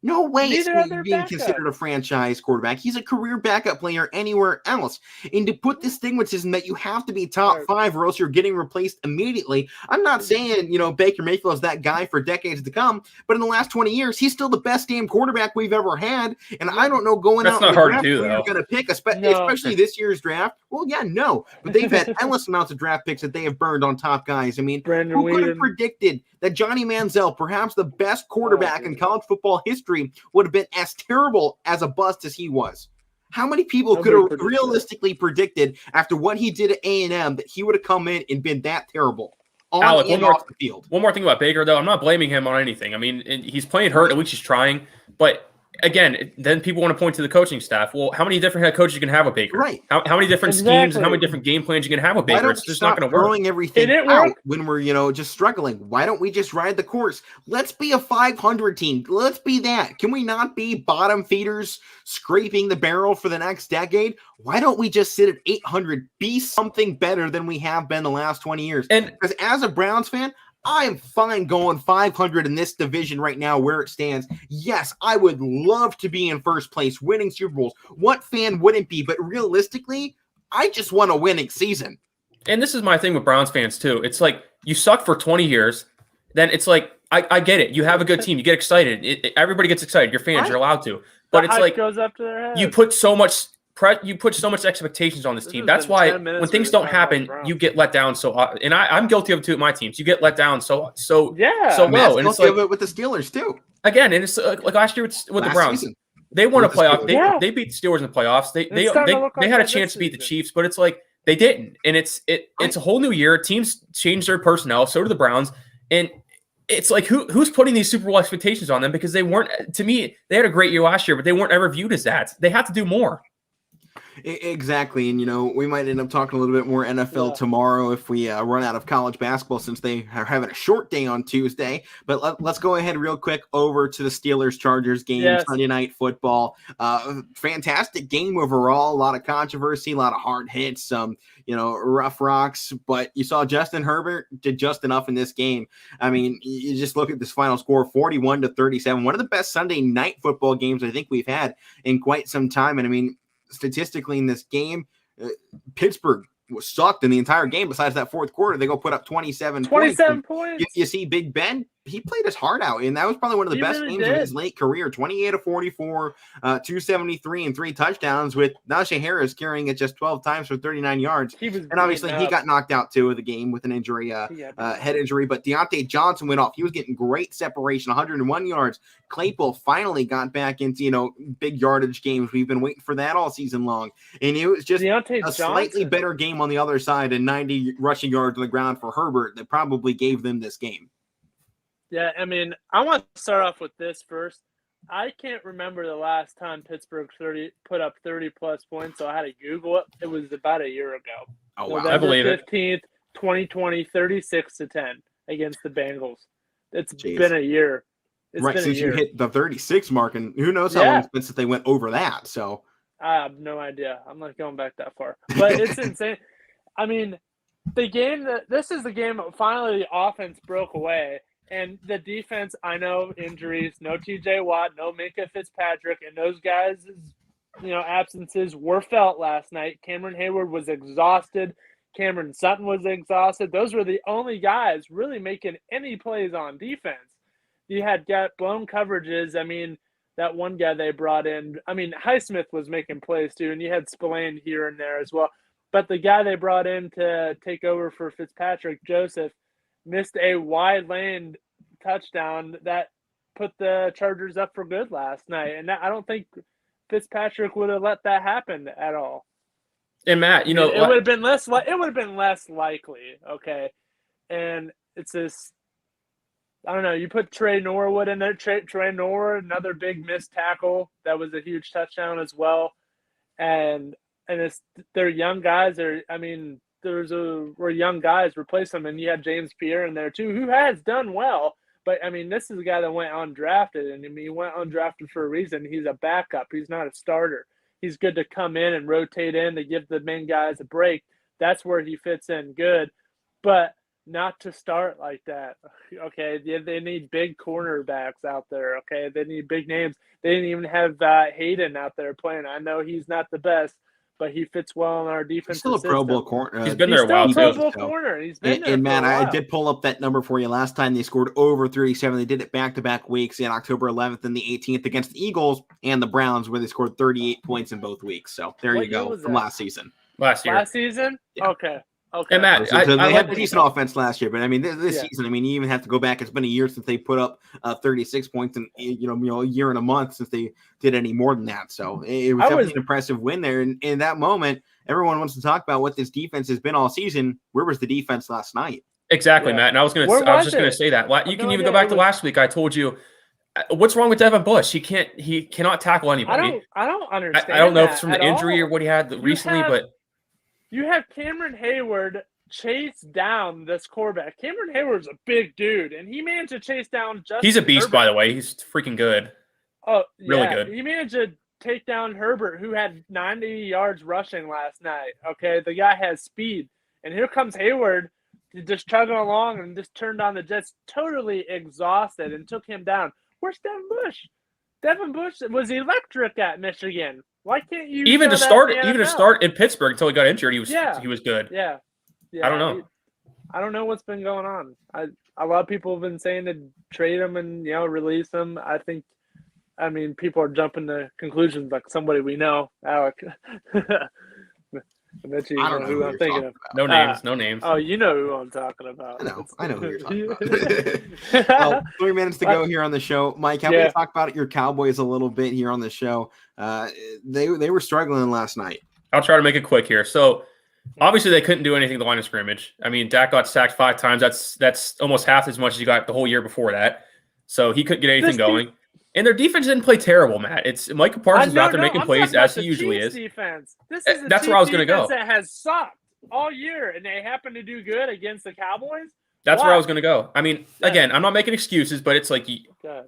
No way is he being considered a franchise quarterback. He's a career backup player anywhere else. And to put this stigmatism that you have to be top 5 or else you're getting replaced immediately, I'm not saying, Baker Mayfield is that guy for decades to come, but in the last 20 years, he's still the best damn quarterback we've ever had. And I don't know That's not hard to do, though. You're going to pick, especially this year's draft. Well, yeah, no. But they've had endless amounts of draft picks that they have burned on top guys. I mean, who could have predicted that Johnny Manziel, perhaps the best quarterback in college football history, would have been as terrible as a bust as he was? How many people could have realistically predicted after what he did at A&M that he would have come in and been that terrible on Alec, and off the field? One more thing about Baker, though. I'm not blaming him on anything. I mean, he's playing hurt. At least he's trying. But again, then people want to point to the coaching staff. Well, how many different head coaches you can have with Baker? Right. How many different schemes and how many different game plans you can have with Baker? It's just not going to work. Throwing everything out when we're, just struggling. Why don't we just ride the course? Let's be a 500 team. Let's be that. Can we not be bottom feeders scraping the barrel for the next decade? Why don't we just sit at 800, be something better than we have been the last 20 years? And because as a Browns fan, I am fine going 500 in this division right now where it stands. Yes, I would love to be in first place, winning Super Bowls. What fan wouldn't be? But realistically, I just want a winning season. And this is my thing with Browns fans, too. It's like you suck for 20 years. Then it's like, I get it. You have a good team. You get excited. Everybody gets excited. You're fans. Right. You're allowed to. But it's like goes up to their head. You put so much expectations on this team. That's why when things don't happen, you get let down. So, and I'm guilty of it too at my teams. You get let down so low. And it's like with the Steelers too. Again, and it's like last year with the Browns. Season. They won a playoff. They beat the Steelers in the playoffs. They had a chance to beat the Chiefs, but it's like they didn't. And it's a whole new year. Teams changed their personnel. So do the Browns. And it's like who's putting these Super Bowl expectations on them, because they weren't. To me, they had a great year last year, but they weren't ever viewed as that. They had to do more. Exactly. And, we might end up talking a little bit more NFL tomorrow if we run out of college basketball, since they are having a short day on Tuesday. But let's go ahead real quick over to the Steelers-Chargers game, Sunday Night Football. Fantastic game overall. A lot of controversy, a lot of hard hits, rough rocks. But you saw Justin Herbert did just enough in this game. I mean, you just look at this final score, 41-37. One of the best Sunday Night Football games I think we've had in quite some time. And, I mean, statistically in this game, Pittsburgh was sucked in the entire game. Besides that fourth quarter, they go put up 27 points. You see Big Ben, he played his heart out, and that was probably one of the best games of his late career. 28-44, 273 and 3 touchdowns, with Najee Harris carrying it just 12 times for 39 yards. And obviously he got knocked out too of the game with an injury, head injury. But Deontay Johnson went off. He was getting great separation, 101 yards. Claypool finally got back into, big yardage games. We've been waiting for that all season long. And it was just a slightly better game on the other side, and 90 rushing yards on the ground for Herbert that probably gave them this game. Yeah, I mean, I want to start off with this first. I can't remember the last time Pittsburgh put up 30-plus points, so I had to Google it. It was about a year ago. Oh, wow. I believe 15th, 2020, 36-10 against the Bengals. It's been a year. Since you hit the 36 mark, and who knows how long it's been since they went over that. So I have no idea. I'm not going back that far. But it's insane. I mean, this is the game that finally the offense broke away. And the defense, I know injuries, no T.J. Watt, no Minka Fitzpatrick, and those guys' absences were felt last night. Cameron Hayward was exhausted. Cameron Sutton was exhausted. Those were the only guys really making any plays on defense. You had blown coverages. I mean, that one guy they brought in, Highsmith was making plays too, and you had Spillane here and there as well. But the guy they brought in to take over for Fitzpatrick, Joseph, missed a wide lane touchdown that put the Chargers up for good last night. And I don't think Fitzpatrick would have let that happen at all. And Matt, it would have been less. It would have been less likely. Okay, and it's this. I don't know. You put Trey Norwood in there. Trey Norwood, another big missed tackle that was a huge touchdown as well. And they're young guys. Were young guys replace them, and you had James Pierre in there too, who has done well. But this is a guy that went undrafted, and he went undrafted for a reason. He's a backup. He's not a starter. He's good to come in and rotate in to give the main guys a break. That's where he fits in good, but not to start like that. Okay, they need big cornerbacks out there. Okay, they need big names. They didn't even have Hayden out there playing. I know he's not the best, but he fits well in our defense. Still a Pro Bowl corner. He's been there a while too. Pro Bowl corner. He's been there. And man, for a while. I did pull up that number for you last time. They scored over 37. They did it back-to-back weeks in October 11th and the 18th against the Eagles and the Browns, where they scored 38 points in both weeks. So there you go from last season. Last year. Last season? Yeah. Okay. And Matt, they had a decent offense last year, but this season, you even have to go back. It's been a year since they put up 36 points, and a year and a month since they did any more than that. So it was definitely an impressive win there. And in that moment, everyone wants to talk about what this defense has been all season. Where was the defense last night? Exactly, Matt. And I was just going to say that. You can even go back to last week. I told you, what's wrong with Devin Bush? He cannot tackle anybody. I don't understand. I don't know if it's from the injury or what he had recently, but. You have Cameron Hayward chase down this quarterback. Cameron Hayward's a big dude, and he managed to chase down Justin He's a beast, Herbert. by the way. He's freaking good. Oh, really yeah. good. He managed to take down Herbert, who had 90 yards rushing last night. Okay, the guy has speed. And here comes Hayward just chugging along and just turned on the Jets, totally exhausted, and took him down. Where's Devin Bush? Devin Bush was electric at Michigan. Why can't you even to start in Pittsburgh until he got injured? He was good. Yeah. I don't know. I don't know what's been going on. A lot of people have been saying to trade him and release him. I think, people are jumping to conclusions like somebody we know, Alek. I bet you know who I'm thinking of. No names. Oh, you know who I'm talking about. I know who you're talking about. Well, 3 minutes to go here on the show. Mike, how about you talk about your Cowboys a little bit here on the show? They were struggling last night. I'll try to make it quick here. So, obviously, they couldn't do anything at the line of scrimmage. Dak got sacked 5 times. That's almost half as much as he got the whole year before that. So, he couldn't get anything going. And their defense didn't play terrible, Matt. It's Micah Parsons out there making plays as he usually is. Defense. That's where I was going to go. That has sucked all year, and they happen to do good against the Cowboys. That's where I was going to go. Again, I'm not making excuses, but it's like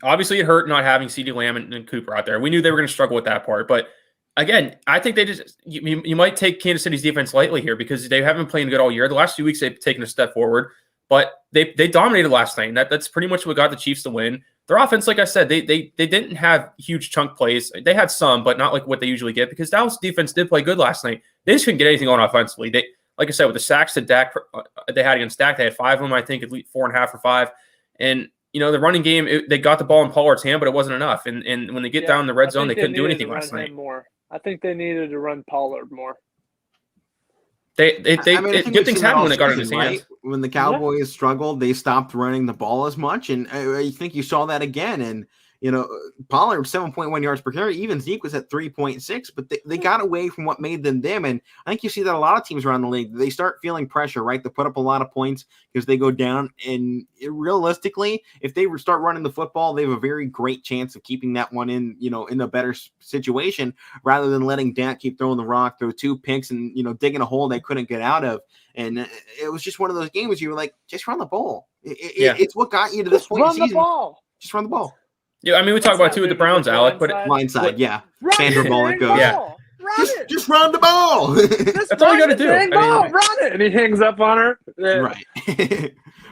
obviously it hurt not having CeeDee Lamb and Cooper out there. We knew they were going to struggle with that part, but again, I think they just you might take Kansas City's defense lightly here because they haven't been playing good all year. The last 2 weeks they've taken a step forward, but they dominated last night. And that's pretty much what got the Chiefs to win. Their offense, like I said, they didn't have huge chunk plays. They had some, but not like what they usually get because Dallas defense did play good last night. They just couldn't get anything on offensively. They, like I said, with the sacks that Dak they had against Dak, they had 5 of them, I think, at least 4.5 or 5. And the running game, they got the ball in Pollard's hand, but it wasn't enough. And when they get down in the red zone, they couldn't do anything last night. More. I think they needed to run Pollard more. Good things happened when it got in his hands. Right? When the Cowboys struggled, they stopped running the ball as much, and I think you saw that again. And Pollard 7.1 yards per carry. Even Zeke was at 3.6, but they got away from what made them them. And I think you see that a lot of teams around the league, they start feeling pressure, right, to put up a lot of points because they go down. And realistically, if they start running the football, they have a very great chance of keeping that one in a better situation rather than letting Dak keep throwing the rock, throw 2 picks, and digging a hole they couldn't get out of. And it was just one of those games you were like, just run the ball. It's what got you to this point in the season. Just run the ball. Yeah, we talk about it too with the Browns, Alek, but blindside, yeah. Sandra Bullock goes, just run the ball. That's all you got to do. Run it, and he hangs up on her. Right.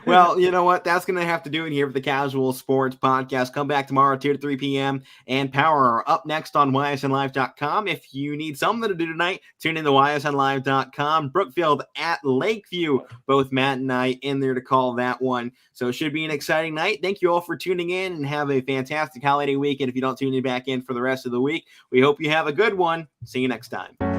Well, you know what? That's going to have to do it here for the Casual Sports Podcast. Come back tomorrow, 2 to 3 p.m. and Power Hour up next on YSNLive.com. If you need something to do tonight, tune in to YSNLive.com. Brookfield at Lakeview. Both Matt and I in there to call that one. So it should be an exciting night. Thank you all for tuning in and have a fantastic holiday weekend. If you don't tune in back in for the rest of the week, we hope you have a good one. See you next time.